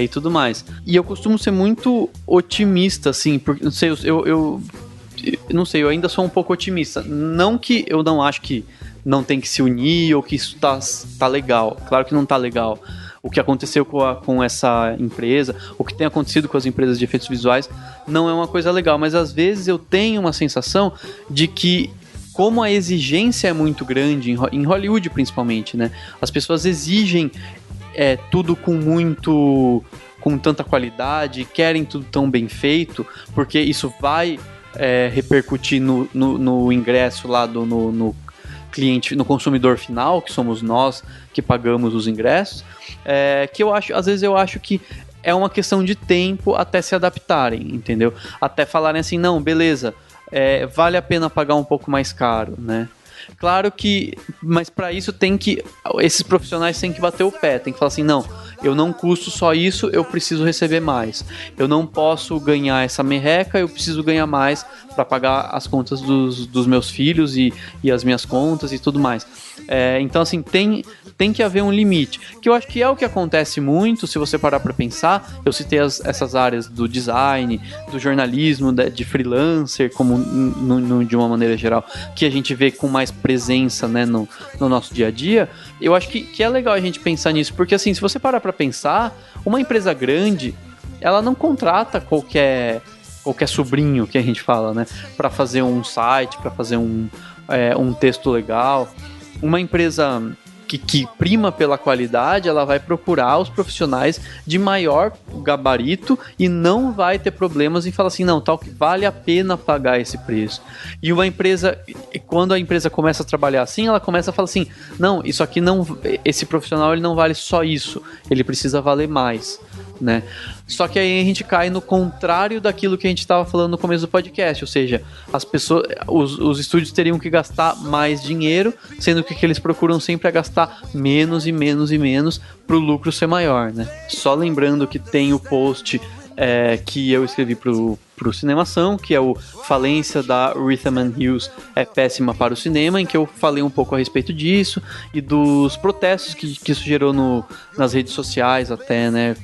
e tudo mais. E eu costumo ser muito otimista, assim, porque, não sei, eu ainda sou um pouco otimista. Não que eu não acho que não tem que se unir ou que isso tá legal. Claro que não tá legal. O que aconteceu com essa empresa, o que tem acontecido com as empresas de efeitos visuais, não é uma coisa legal. Mas às vezes eu tenho uma sensação de que, como a exigência é muito grande, em Hollywood principalmente, né? As pessoas exigem tudo com tanta qualidade, querem tudo tão bem feito, porque isso vai repercutir no ingresso lá no cliente, no consumidor final, que somos nós que pagamos os ingressos, que às vezes eu acho que é uma questão de tempo até se adaptarem, entendeu? Até falarem assim, não, beleza, vale a pena pagar um pouco mais caro, né? Claro que, mas para isso esses profissionais têm que bater o pé, tem que falar assim, não, eu não custo só isso, eu preciso receber mais. Eu não posso ganhar essa merreca, eu preciso ganhar mais para pagar as contas dos meus filhos e as minhas contas e tudo mais. Então, assim, tem que haver um limite, que eu acho que é o que acontece muito, se você parar para pensar. Eu citei essas áreas do design, do jornalismo, de freelancer, como de uma maneira geral, que a gente vê com mais presença, né, no nosso dia a dia. Eu acho que é legal a gente pensar nisso, porque assim, se você parar para pensar, uma empresa grande, ela não contrata qualquer sobrinho, que a gente fala, né, para fazer um site, para fazer um texto legal. Uma empresa que prima pela qualidade, ela vai procurar os profissionais de maior gabarito e não vai ter problemas em falar assim, não, tal que vale a pena pagar esse preço. E uma empresa, quando a empresa começa a trabalhar assim, ela começa a falar assim, não, isso aqui não, esse profissional ele não vale só isso, ele precisa valer mais, né? Só que aí a gente cai no contrário daquilo que a gente estava falando no começo do podcast, ou seja, as pessoas, os estúdios teriam que gastar mais dinheiro, sendo que o que eles procuram sempre é gastar menos e menos e menos para o lucro ser maior, né? Só lembrando que tem o post que eu escrevi pro Cinemação, que é o Falência da Rhythm and Hues é péssima para o cinema, em que eu falei um pouco a respeito disso e dos protestos que isso gerou nas redes sociais até, né,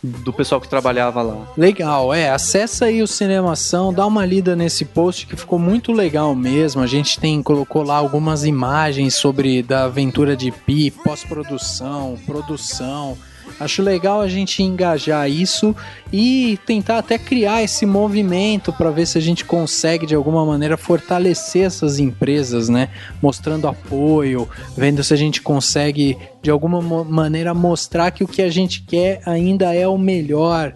do pessoal que trabalhava lá. Legal, acessa aí o Cinemação, dá uma lida nesse post que ficou muito legal mesmo. A gente colocou lá algumas imagens da aventura de Pi, pós-produção, produção. Acho legal a gente engajar isso e tentar até criar esse movimento para ver se a gente consegue de alguma maneira fortalecer essas empresas, né? Mostrando apoio, vendo se a gente consegue de alguma maneira mostrar que o que a gente quer ainda é o melhor.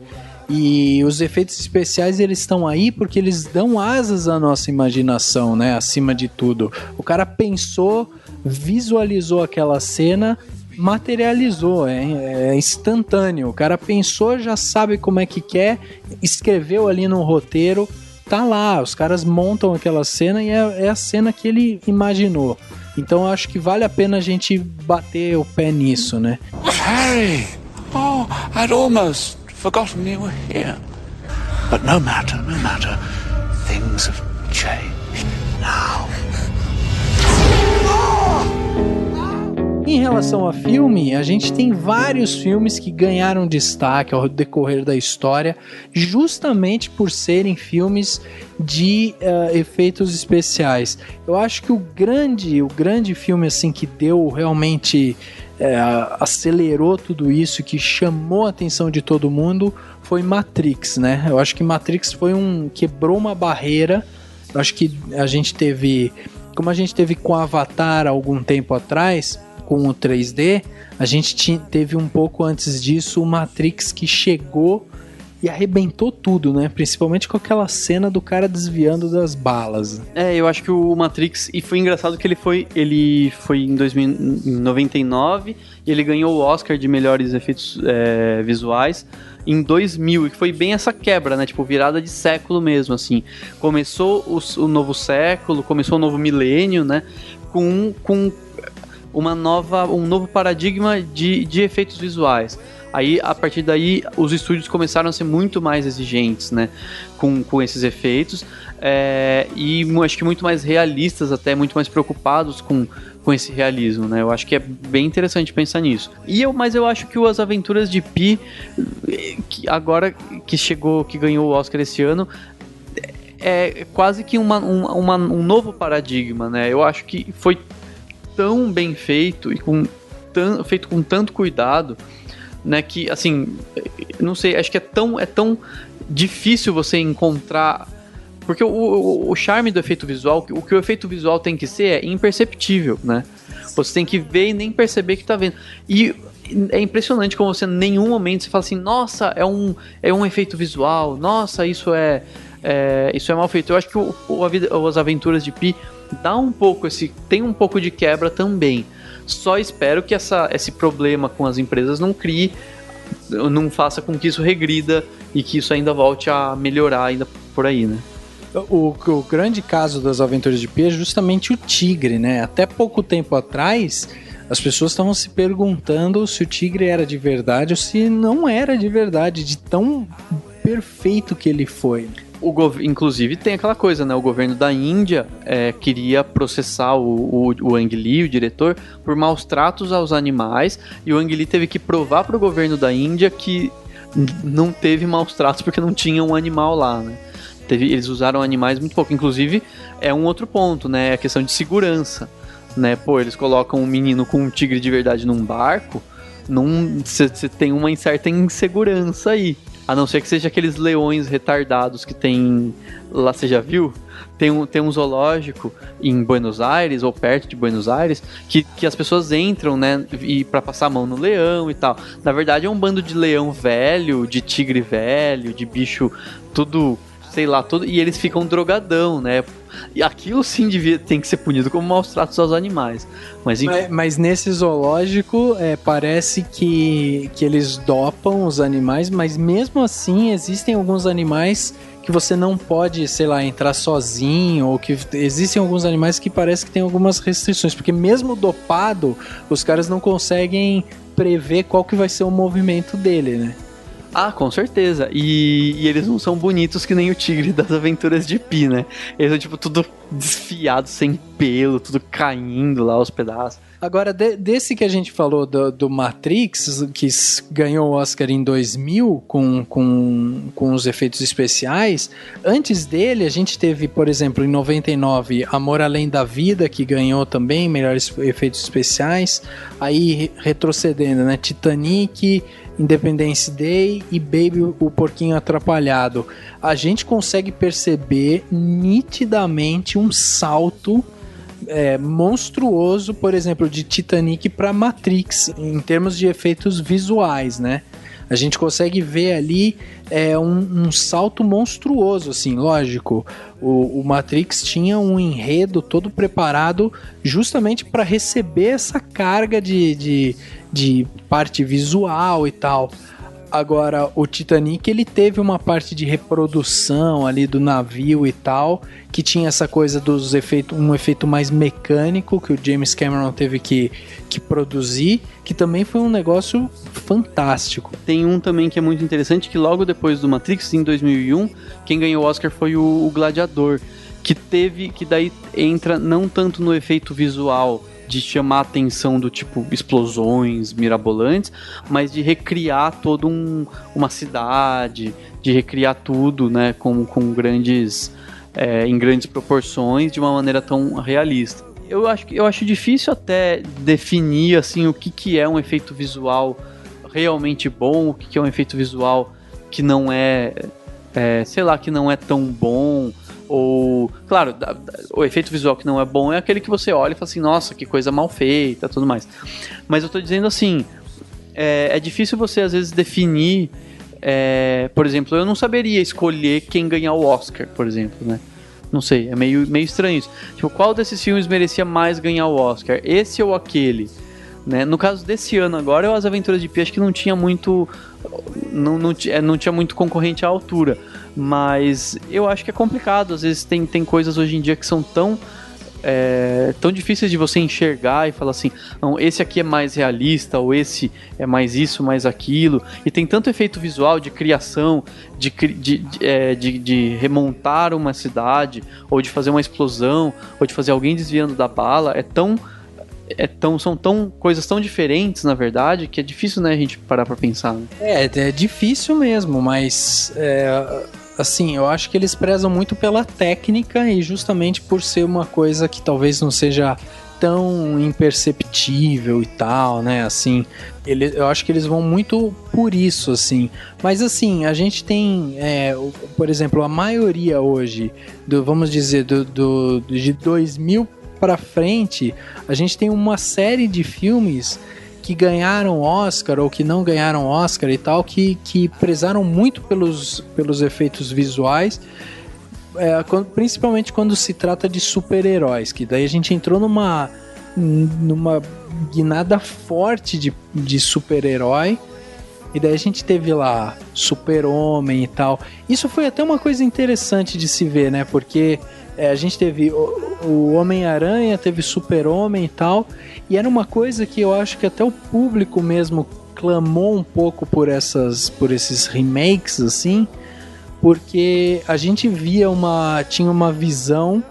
E os efeitos especiais, eles estão aí porque eles dão asas à nossa imaginação, né? Acima de tudo. O cara pensou, visualizou aquela cena, materializou, é instantâneo. O cara pensou, já sabe como é que quer, escreveu ali no roteiro, tá lá, os caras montam aquela cena e é a cena que ele imaginou. Então eu acho que vale a pena a gente bater o pé nisso, né? Harry! Oh, I'd almost forgotten you were here. But no matter. Things have changed now. Em relação a filme, a gente tem vários filmes que ganharam destaque ao decorrer da história, justamente por serem filmes de efeitos especiais. Eu acho que o grande filme assim que deu realmente acelerou tudo isso, que chamou a atenção de todo mundo, foi Matrix, né? Eu acho que Matrix quebrou uma barreira. Eu acho que a gente teve, como a gente teve com Avatar há algum tempo atrás, com o 3D, a gente teve um pouco antes disso o Matrix, que chegou e arrebentou tudo, né? Principalmente com aquela cena do cara desviando das balas. Eu acho que o Matrix, e foi engraçado que ele foi em 99 e ele ganhou o Oscar de melhores efeitos visuais em 2000, e que foi bem essa quebra, né? Tipo, virada de século mesmo, assim. Começou o novo século, começou o novo milênio, né? Com um novo paradigma de efeitos visuais. Aí, a partir daí, os estúdios começaram a ser muito mais exigentes, né, com esses efeitos, e acho que muito mais realistas, até muito mais preocupados com esse realismo, né? Eu acho que é bem interessante pensar nisso. Mas eu acho que As Aventuras de Pi, agora que ganhou o Oscar esse ano, é quase que um novo paradigma, né? Eu acho que foi tão bem feito e feito com tanto cuidado, né, que, assim, não sei, acho que é tão difícil você encontrar, porque o charme do efeito visual, o que o efeito visual tem que ser é imperceptível, né? Você tem que ver e nem perceber que tá vendo. E é impressionante como você, em nenhum momento, você fala assim, nossa, é um efeito visual, nossa, isso é mal feito. Eu acho que As Aventuras de Pi dá um pouco, tem um pouco de quebra também. Só espero que esse problema com as empresas não faça com que isso regrida e que isso ainda volte a melhorar ainda por aí, né? O grande caso das Aventuras de Pi é justamente o tigre, né? Até pouco tempo atrás, as pessoas estavam se perguntando se o tigre era de verdade ou se não era de verdade, de tão perfeito que ele foi. Inclusive tem aquela coisa, né? O governo da Índia queria processar o Ang Lee, o diretor, por maus tratos aos animais, e o Ang Lee teve que provar para o governo da Índia que não teve maus tratos porque não tinha um animal lá, né? Eles usaram animais muito pouco. Inclusive, é um outro ponto, né? A questão de segurança, né? Pô, eles colocam um menino com um tigre de verdade num barco, você tem uma certa insegurança aí. A não ser que seja aqueles leões retardados que tem lá, você já viu? Tem um zoológico em Buenos Aires, ou perto de Buenos Aires, que as pessoas entram, né, e pra passar a mão no leão e tal. Na verdade é um bando de leão velho, de tigre velho, de bicho tudo, sei lá, e eles ficam drogadão, né? E aquilo sim tem que ser punido como maus tratos aos animais. Mas nesse zoológico parece que eles dopam os animais, mas mesmo assim existem alguns animais que você não pode, sei lá, entrar sozinho, ou que existem alguns animais que parece que tem algumas restrições, porque mesmo dopado, os caras não conseguem prever qual que vai ser o movimento dele, né? Ah, com certeza. E eles não são bonitos que nem o tigre das Aventuras de Pi, né? Eles são tipo tudo desfiado, sem pelo, tudo caindo lá aos pedaços. Agora, desse que a gente falou do Matrix, que ganhou o Oscar em 2000 com os efeitos especiais, antes dele a gente teve, por exemplo, em 99, Amor Além da Vida, que ganhou também melhores efeitos especiais. Aí, retrocedendo, né? Titanic, Independence Day e Baby, o Porquinho Atrapalhado. A gente consegue perceber nitidamente um salto monstruoso, por exemplo, de Titanic para Matrix, em termos de efeitos visuais, né? A gente consegue ver ali um salto monstruoso, assim, lógico. O Matrix tinha um enredo todo preparado justamente para receber essa carga de parte visual e tal. Agora, o Titanic, ele teve uma parte de reprodução ali do navio e tal, que tinha essa coisa dos efeitos, um efeito mais mecânico que o James Cameron teve que produzir, que também foi um negócio fantástico. Tem um também que é muito interessante, que logo depois do Matrix, em 2001, quem ganhou o Oscar foi o Gladiador, que daí entra não tanto no efeito visual, de chamar a atenção do tipo explosões mirabolantes, mas de recriar toda uma cidade, de recriar tudo, né, em grandes proporções, de uma maneira tão realista. Eu acho difícil até definir assim, o que é um efeito visual realmente bom, o que é um efeito visual que não que não é tão bom. Ou, claro, o efeito visual que não é bom é aquele que você olha e fala assim, nossa, que coisa mal feita, tudo mais. Mas eu tô dizendo assim, é difícil você às vezes definir, por exemplo, eu não saberia escolher quem ganhar o Oscar, por exemplo, né? Não sei, é meio estranho isso. Tipo, qual desses filmes merecia mais ganhar o Oscar? Esse ou aquele? Né? No caso desse ano agora, As Aventuras de Pi, acho que não tinha muito concorrente à altura, mas eu acho que é complicado. Às vezes tem coisas hoje em dia que são tão difíceis de você enxergar e falar assim, não, esse aqui é mais realista, ou esse é mais isso, mais aquilo, e tem tanto efeito visual de criação, de remontar uma cidade, ou de fazer uma explosão, ou de fazer alguém desviando da bala, são coisas tão diferentes, na verdade, que é difícil, né, a gente parar pra pensar. Né? É difícil mesmo, mas assim, eu acho que eles prezam muito pela técnica, e justamente por ser uma coisa que talvez não seja tão imperceptível e tal, né, assim, eu acho que eles vão muito por isso, assim, mas assim, a gente tem, por exemplo, a maioria hoje, vamos dizer, de 2000 pra frente, a gente tem uma série de filmes que ganharam Oscar ou que não ganharam Oscar e tal, que prezaram muito pelos efeitos visuais, principalmente quando se trata de super-heróis, que daí a gente entrou numa guinada forte de super-herói, e daí a gente teve lá Super-Homem e tal. Isso foi até uma coisa interessante de se ver, né? Porque a gente teve o Homem-Aranha, teve Super-Homem e tal, e era uma coisa que eu acho que até o público mesmo clamou um pouco por esses remakes, assim, porque a gente tinha uma visão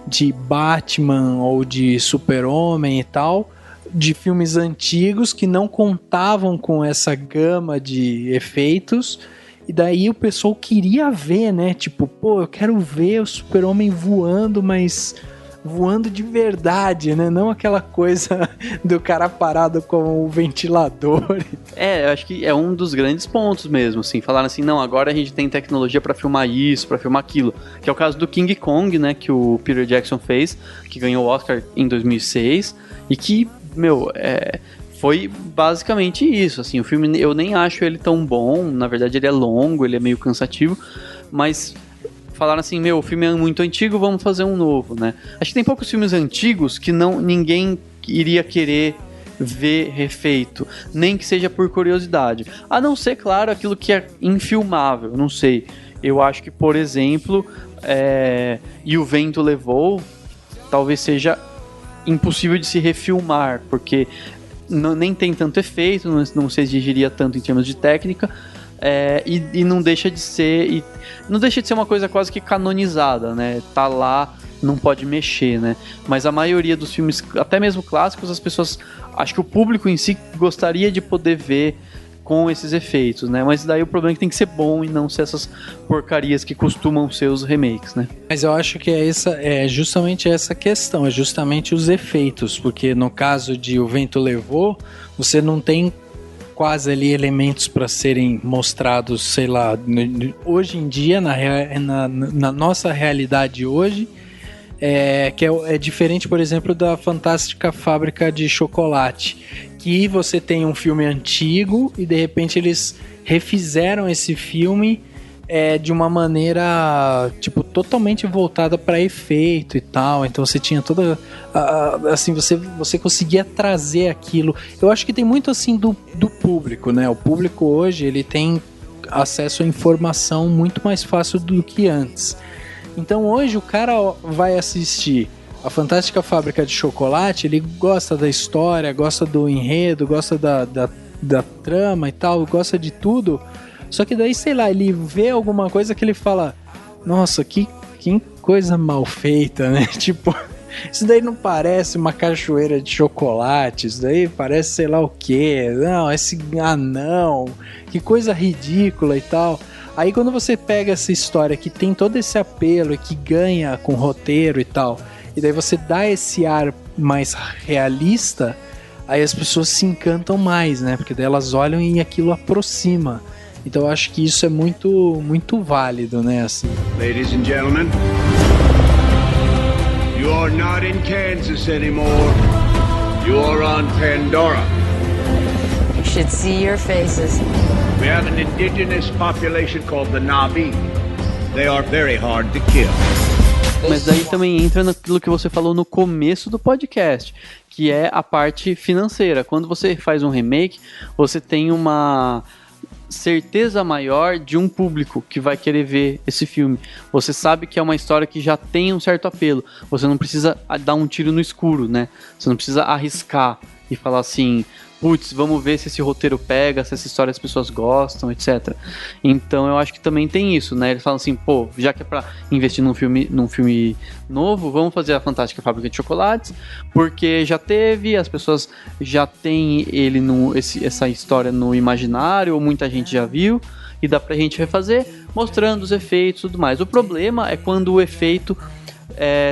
de Batman ou de Super-Homem e tal, de filmes antigos que não contavam com essa gama de efeitos, e daí o pessoal queria ver, né? Tipo, pô, eu quero ver o Super-Homem voando, mas voando de verdade, né? Não aquela coisa do cara parado com o ventilador. Eu acho que é um dos grandes pontos mesmo, assim, falaram assim, não, agora a gente tem tecnologia pra filmar isso, pra filmar aquilo, que é o caso do King Kong, né, que o Peter Jackson fez, que ganhou o Oscar em 2006, e que, foi basicamente isso, assim, o filme, eu nem acho ele tão bom, na verdade ele é longo, ele é meio cansativo, mas falaram assim, o filme é muito antigo, vamos fazer um novo, né? Acho que tem poucos filmes antigos que ninguém iria querer ver refeito, nem que seja por curiosidade. A não ser, claro, aquilo que é infilmável, não sei. Eu acho que, por exemplo, E o Vento Levou, talvez seja impossível de se refilmar, porque nem tem tanto efeito, não se exigiria tanto em termos de técnica, e não deixa de ser uma coisa quase que canonizada, né? Tá lá, não pode mexer, né? Mas a maioria dos filmes, até mesmo clássicos, as pessoas, acho que o público em si gostaria de poder ver com esses efeitos, né? Mas daí o problema é que tem que ser bom e não ser essas porcarias que costumam ser os remakes, né? Mas eu acho que é justamente essa questão, é justamente os efeitos, porque no caso de O Vento Levou, você não tem quase ali elementos para serem mostrados, sei lá, hoje em dia, na nossa realidade hoje, que é diferente, por exemplo, da Fantástica Fábrica de Chocolate, que você tem um filme antigo e de repente eles refizeram esse filme de uma maneira tipo totalmente voltada para efeito e tal, então você tinha toda assim, você conseguia trazer aquilo. Eu acho que tem muito assim do público, né? O público hoje ele tem acesso à informação muito mais fácil do que antes. Então hoje o cara vai assistir a Fantástica Fábrica de Chocolate, ele gosta da história, gosta do enredo, gosta da trama e tal, gosta de tudo. Só que daí, sei lá, ele vê alguma coisa que ele fala, nossa, que coisa mal feita, né? Tipo, isso daí não parece uma cachoeira de chocolate, isso daí parece sei lá o quê. Não, esse anão, que coisa ridícula e tal. Aí quando você pega essa história que tem todo esse apelo e que ganha com roteiro e tal, e daí você dá esse ar mais realista, aí as pessoas se encantam mais, né? Porque daí elas olham e aquilo aproxima. Então eu acho que isso é muito, muito válido, né? Assim. Ladies and gentlemen, you are not in Kansas anymore. You are on Pandora. You should see your faces. We have an indigenous population called the Na'vi. They are very hard to kill. Mas daí também entra naquilo que você falou no começo do podcast, que é a parte financeira. Quando você faz um remake, você tem uma certeza maior de um público que vai querer ver esse filme. Você sabe que é uma história que já tem um certo apelo. Você não precisa dar um tiro no escuro, né? Você não precisa arriscar e falar assim, putz, vamos ver se esse roteiro pega, se essa história as pessoas gostam, etc. Então eu acho que também tem isso, né? Eles falam assim, pô, já que é pra investir num filme novo, vamos fazer a Fantástica Fábrica de Chocolates, porque já teve, as pessoas já têm ele essa história no imaginário, ou muita gente já viu, e dá pra gente refazer, mostrando os efeitos e tudo mais. O problema é quando o efeito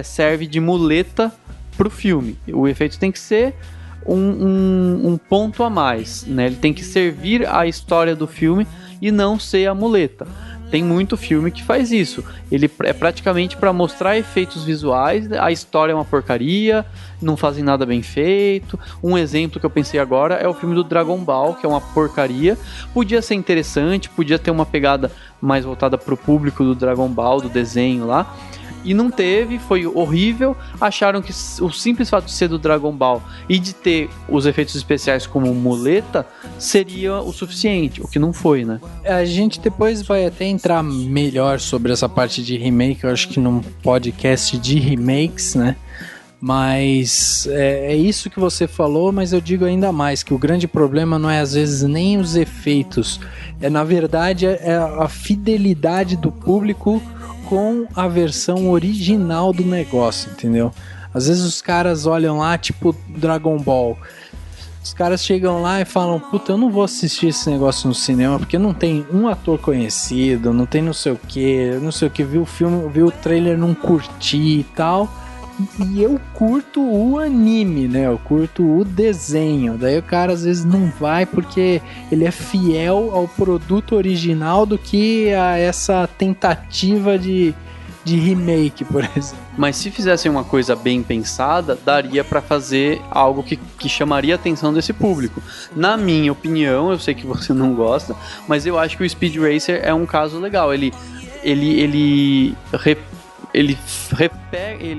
serve de muleta pro filme. O efeito tem que ser um ponto a mais, né? Ele tem que servir à história do filme e não ser a muleta. Tem muito filme que faz isso. Ele é praticamente para mostrar efeitos visuais, a história é uma porcaria, não fazem nada bem feito. Um exemplo que eu pensei agora é o filme do Dragon Ball, que é uma porcaria. Podia ser interessante, podia ter uma pegada mais voltada pro público do Dragon Ball, do desenho lá. E não teve, foi horrível. Acharam que o simples fato de ser do Dragon Ball e de ter os efeitos especiais como muleta seria o suficiente, o que não foi, né? A gente depois vai até entrar melhor sobre essa parte de remake, eu acho que num podcast de remakes, né? Mas é isso que você falou, mas eu digo ainda mais, que o grande problema não é às vezes nem os efeitos, na verdade é a fidelidade do público com a versão original do negócio, entendeu? Às vezes os caras olham lá, tipo Dragon Ball, os caras chegam lá e falam, puta, eu não vou assistir esse negócio no cinema porque não tem um ator conhecido, não tem não sei o que, viu o filme, viu o trailer, não curti e tal. E eu curto o anime, né? Eu curto o desenho. Daí o cara às vezes não vai porque ele é fiel ao produto original do que a essa tentativa de remake, por exemplo. Mas se fizessem uma coisa bem pensada, daria pra fazer algo que chamaria a atenção desse público. Na minha opinião, eu sei que você não gosta, mas eu acho que o Speed Racer é um caso legal. Ele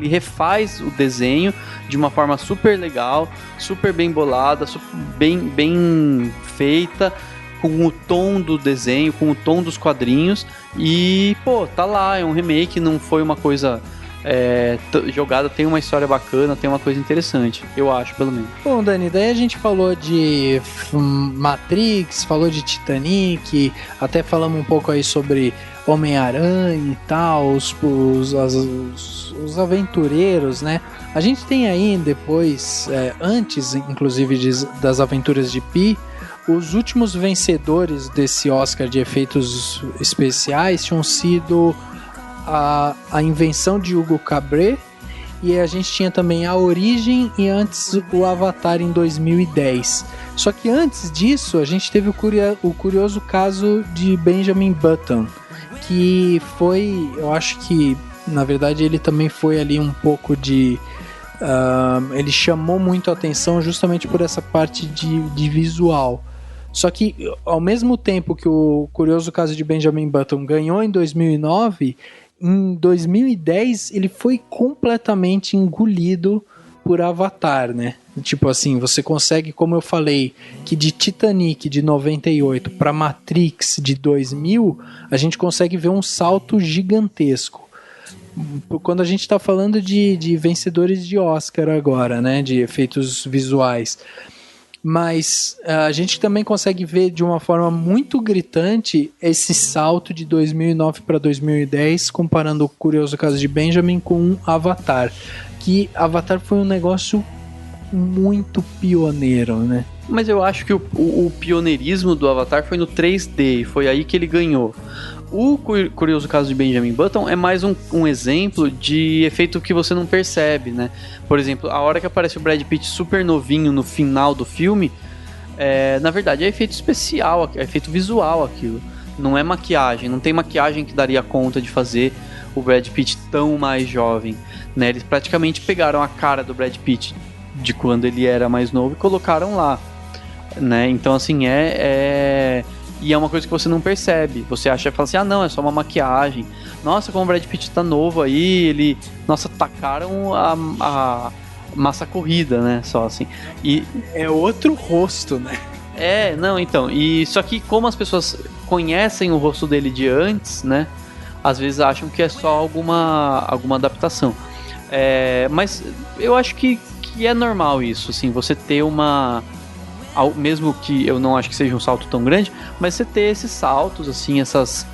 refaz o desenho de uma forma super legal, super bem bolada, bem feita, com o tom do desenho, com o tom dos quadrinhos, e pô, tá lá, é um remake, não foi uma coisa jogada, tem uma história bacana, tem uma coisa interessante, eu acho, pelo menos. Bom, Dani, daí a gente falou de Matrix, falou de Titanic, até falamos um pouco aí sobre Homem-Aranha e tal, os aventureiros, né? A gente tem aí depois, antes inclusive das Aventuras de Pi, os últimos vencedores desse Oscar de efeitos especiais tinham sido a invenção de Hugo Cabret, e a gente tinha também A Origem e antes o Avatar em 2010. Só que antes disso a gente teve o curioso caso de Benjamin Button, que foi, eu acho que na verdade ele também foi ali um pouco de ele chamou muito a atenção justamente por essa parte de visual. Só que ao mesmo tempo que o curioso caso de Benjamin Button ganhou em 2009, em 2010 ele foi completamente engolido por Avatar, né? Tipo assim, você consegue, como eu falei, que de Titanic de 98 para Matrix de 2000, a gente consegue ver um salto gigantesco. Quando a gente está falando de vencedores de Oscar agora, né? De efeitos visuais. Mas a gente também consegue ver de uma forma muito gritante esse salto de 2009 para 2010, comparando o curioso caso de Benjamin com Avatar. Que Avatar foi um negócio muito pioneiro, né? Mas eu acho que o pioneirismo do Avatar foi no 3D, e foi aí que ele ganhou. O curioso caso de Benjamin Button é mais um exemplo de efeito que você não percebe, né? Por exemplo, a hora que aparece o Brad Pitt super novinho no final do filme, na verdade é efeito especial, é efeito visual aquilo. Não é maquiagem, não tem maquiagem que daria conta de fazer o Brad Pitt tão mais jovem, né? Eles praticamente pegaram a cara do Brad Pitt de quando ele era mais novo e colocaram lá, né? Então assim, e é uma coisa que você não percebe. Você acha, fala assim, não, é só uma maquiagem. Nossa, como o Brad Pitt tá novo aí, nossa, tacaram a massa corrida, né, só assim. E é outro rosto, né? Não, então, e só que como as pessoas conhecem o rosto dele de antes, né, às vezes acham que é só alguma adaptação. Mas eu acho que é normal isso, assim, você ter mesmo que eu não acho que seja um salto tão grande, mas você ter esses saltos, assim, essas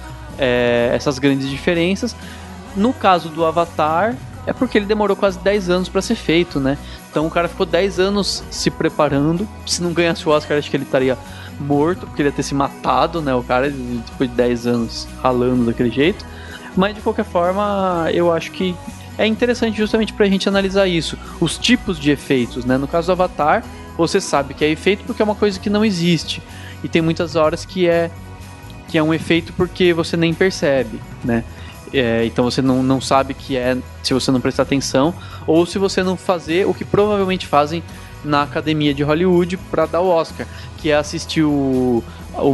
grandes diferenças. No caso do Avatar, é porque ele demorou quase 10 anos para ser feito, né? Então o cara ficou 10 anos se preparando. Se não ganhasse o Oscar, acho que ele estaria morto, porque ele ia ter se matado, né? O cara, depois de 10 anos ralando daquele jeito. Mas de qualquer forma, eu acho que é interessante justamente pra gente analisar isso, os tipos de efeitos, né? No caso do Avatar, você sabe que é efeito porque é uma coisa que não existe, e tem muitas horas que é um efeito porque você nem percebe, né? Então você não sabe que é se você não prestar atenção, ou se você não fazer o que provavelmente fazem na Academia de Hollywood para dar o Oscar, que é assistir o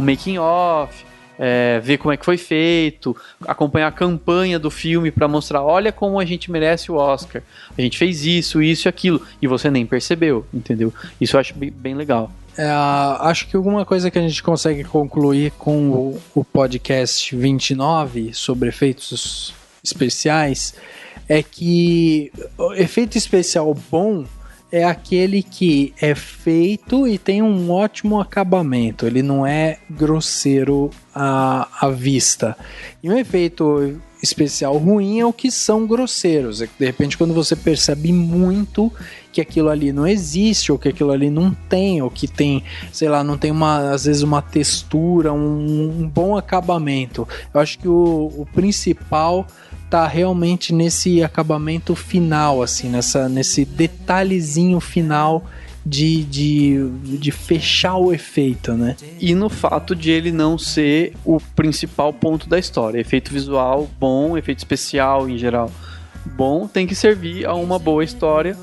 making of, ver como é que foi feito, acompanhar a campanha do filme para mostrar, olha como a gente merece o Oscar, a gente fez isso e aquilo, e você nem percebeu, entendeu? Isso eu acho bem legal. Acho que alguma coisa que a gente consegue concluir com o podcast 29 sobre efeitos especiais é que o efeito especial bom é aquele que é feito e tem um ótimo acabamento, ele não é grosseiro à vista. E um efeito especial ruim é o que são grosseiros, é que de repente quando você percebe muito que aquilo ali não existe, ou que aquilo ali não tem, ou que tem, sei lá, não tem às vezes uma textura, um bom acabamento. Eu acho que o principal tá realmente nesse acabamento final, assim, nesse detalhezinho final de fechar o efeito, né? E no fato de ele não ser o principal ponto da história. Efeito visual bom, efeito especial em geral bom, tem que servir a uma boa história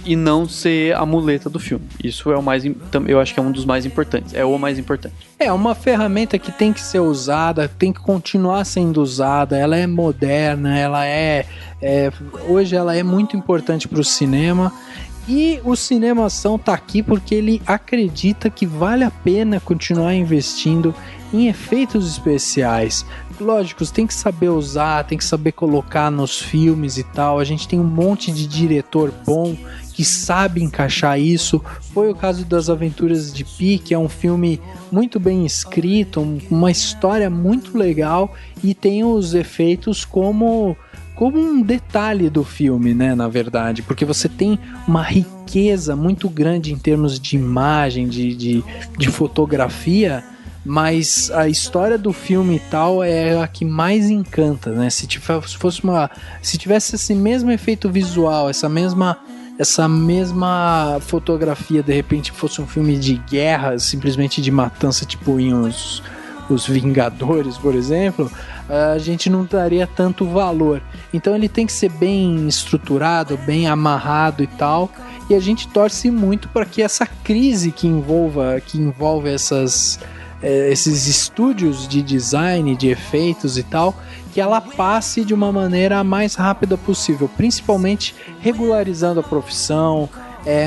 e não ser a muleta do filme. Isso é eu acho que é um dos mais importantes. É o mais importante. É uma ferramenta que tem que ser usada, tem que continuar sendo usada. Ela é moderna, hoje ela é muito importante para o cinema. E o Cinemação tá aqui porque ele acredita que vale a pena continuar investindo em efeitos especiais. Lógico, tem que saber usar, tem que saber colocar nos filmes e tal. A gente tem um monte de diretor bom que sabe encaixar isso. Foi o caso das Aventuras de Pi, que é um filme muito bem escrito, uma história muito legal, e tem os efeitos como um detalhe do filme, né, na verdade, porque você tem uma riqueza muito grande em termos de imagem, de fotografia, mas a história do filme e tal é a que mais encanta, né? Se tivesse esse mesmo efeito visual, essa mesma fotografia, de repente fosse um filme de guerra, simplesmente de matança, tipo em os Vingadores, por exemplo, a gente não daria tanto valor. Então ele tem que ser bem estruturado, bem amarrado e tal, e a gente torce muito para que essa crise que envolve esses estúdios de design, de efeitos e tal, que ela passe de uma maneira mais rápida possível, principalmente regularizando a profissão,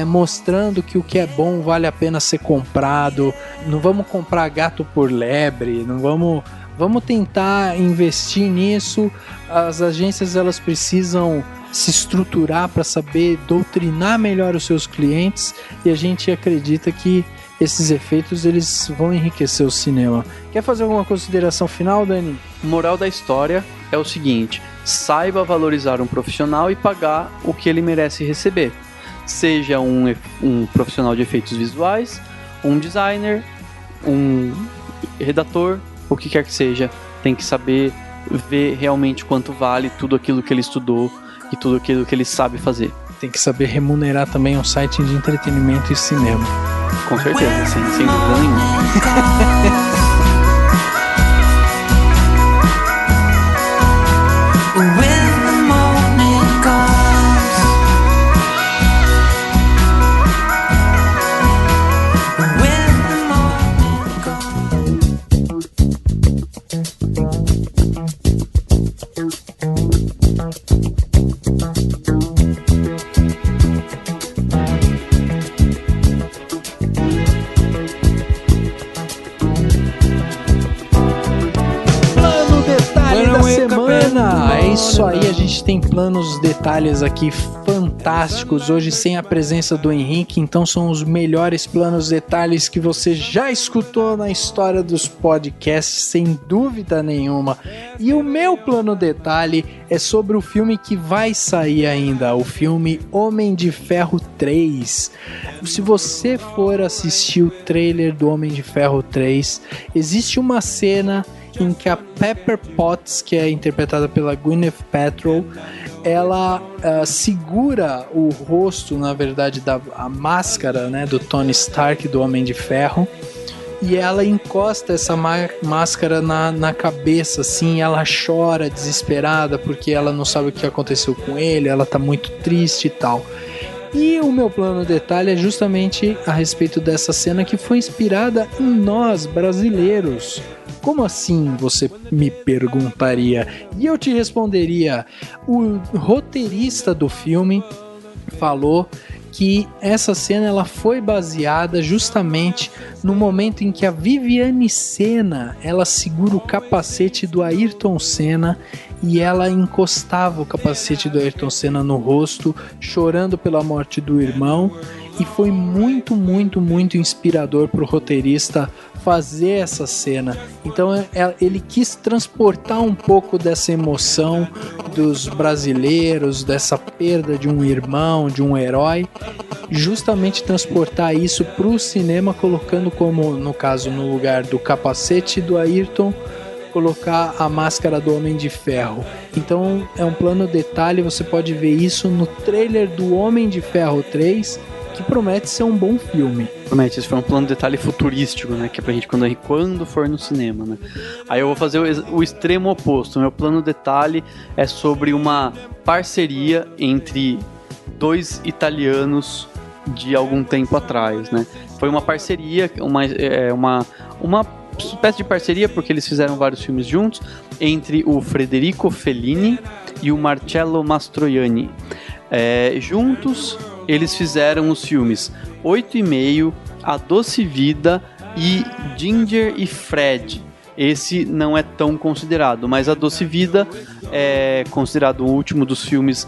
mostrando que o que é bom vale a pena ser comprado. Não vamos comprar gato por lebre, não vamos tentar investir nisso. As agências, elas precisam se estruturar para saber doutrinar melhor os seus clientes, e a gente acredita que esses efeitos eles vão enriquecer o cinema. Quer fazer alguma consideração final, Dani? Moral da história é o seguinte: saiba valorizar um profissional e pagar o que ele merece receber. Seja um profissional de efeitos visuais, um designer, um redator, o que quer que seja, tem que saber ver realmente quanto vale tudo aquilo que ele estudou e tudo aquilo que ele sabe fazer. Tem que saber remunerar também um site de entretenimento e cinema. Com certeza, sem dúvida nenhuma. Isso aí, a gente tem planos, detalhes aqui fantásticos hoje sem a presença do Henrique, então são os melhores planos, detalhes que você já escutou na história dos podcasts, sem dúvida nenhuma. E o meu plano detalhe é sobre o filme que vai sair ainda, o filme Homem de Ferro 3. Se você for assistir o trailer do Homem de Ferro 3, existe uma cena em que a Pepper Potts, que é interpretada pela Gwyneth Paltrow, ela segura o rosto, na verdade, a máscara, né, do Tony Stark, do Homem de Ferro, e ela encosta essa máscara na cabeça, assim, ela chora desesperada porque ela não sabe o que aconteceu com ele, ela tá muito triste e tal. E o meu plano detalhe é justamente a respeito dessa cena que foi inspirada em nós, brasileiros. Como assim, você me perguntaria? E eu te responderia, o roteirista do filme falou que essa cena ela foi baseada justamente no momento em que a Viviane Senna, ela segura o capacete do Ayrton Senna e ela encostava o capacete do Ayrton Senna no rosto, chorando pela morte do irmão, e foi muito, muito, muito inspirador para o roteirista fazer essa cena. Então ele quis transportar um pouco dessa emoção dos brasileiros, dessa perda de um irmão, de um herói, justamente transportar isso para o cinema, colocando como, no caso, no lugar do capacete do Ayrton, colocar a máscara do Homem de Ferro. Então é um plano detalhe, você pode ver isso no trailer do Homem de Ferro 3, que promete ser um bom filme. Promete, esse foi um plano detalhe futurístico, né? Que é pra gente quando for no cinema, né? Aí eu vou fazer o extremo oposto. Meu plano detalhe é sobre uma parceria entre dois italianos de algum tempo atrás, né? Foi uma parceria, uma espécie de parceria, porque eles fizeram vários filmes juntos, entre o Federico Fellini e o Marcello Mastroianni. Juntos, eles fizeram os filmes 8,5, A Doce Vida e Ginger e Fred. Esse não é tão considerado, mas A Doce Vida é considerado o último dos filmes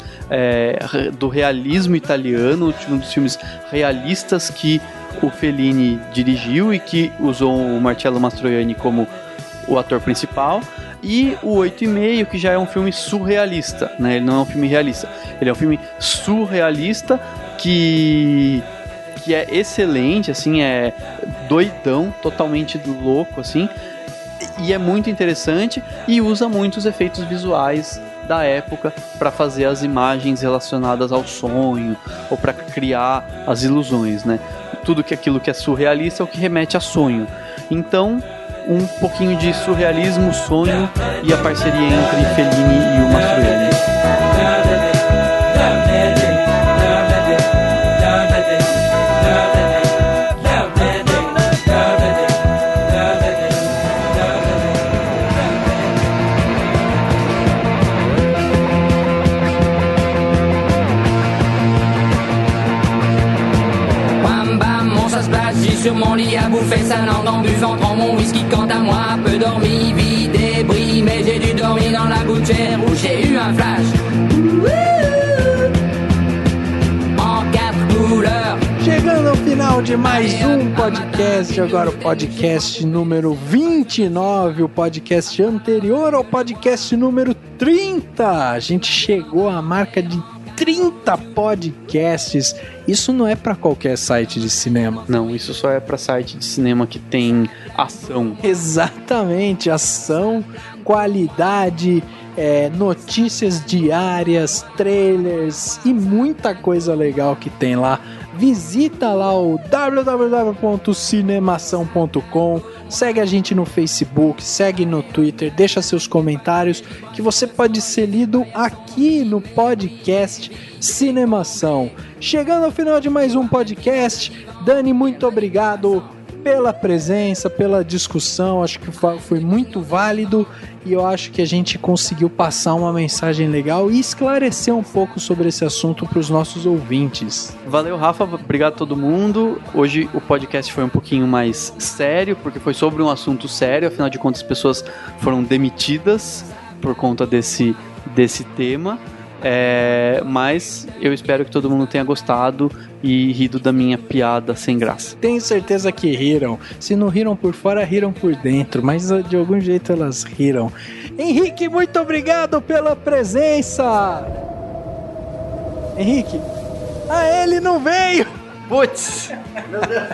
do realismo italiano, o último dos filmes realistas que o Fellini dirigiu e que usou o Marcello Mastroianni como o ator principal. E o 8,5, que já é um filme surrealista, né? Ele não é um filme realista, ele é um filme surrealista que é excelente, assim, é doidão, totalmente louco, assim, e é muito interessante e usa muitos efeitos visuais da época para fazer as imagens relacionadas ao sonho ou para criar as ilusões, né? Tudo aquilo que é surrealista é o que remete a sonho. Então, um pouquinho de surrealismo, sonho e a parceria entre Fellini e o Mastroianni. Sur mon lit à bouffer sa langue en buvant grand mon whisky. Quant à moi, peu dormi, vie débris, mais j'ai dû dormir dans la gouttière où j'ai eu un flash. En 4 couleurs. Chegando ao final de mais um podcast, agora o podcast número 29, o podcast anterior ao podcast número 30. A gente chegou à marca de 30 podcasts. Isso não é para qualquer site de cinema. Não, isso só é para site de cinema que tem ação. Exatamente, ação, qualidade, notícias diárias, trailers e muita coisa legal que tem lá. Visita lá o www.cinemação.com, segue a gente no Facebook, segue no Twitter, deixa seus comentários que você pode ser lido aqui no podcast Cinemação. Chegando ao final de mais um podcast, Dani, muito obrigado pela presença, pela discussão, acho que foi muito válido e eu acho que a gente conseguiu passar uma mensagem legal e esclarecer um pouco sobre esse assunto para os nossos ouvintes. Valeu, Rafa, obrigado a todo mundo. Hoje o podcast foi um pouquinho mais sério, porque foi sobre um assunto sério, afinal de contas as pessoas foram demitidas por conta desse tema. Mas eu espero que todo mundo tenha gostado e rido da minha piada sem graça. Tenho certeza que riram. Se não riram por fora, riram por dentro, mas de algum jeito elas riram. Henrique, muito obrigado pela presença. Henrique, ele não veio. Putz, meu Deus.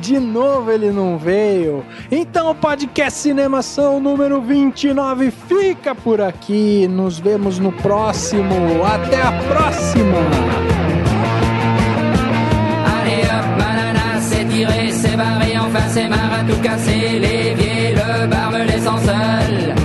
De novo ele não veio. Então o podcast Cinemação número 29 fica por aqui. Nos vemos no próximo. Até a próxima! Allez hop, banana, c'est tiré, c'est barré, enfin c'est marre à tout casser, l'évier, le bar me laissant seul.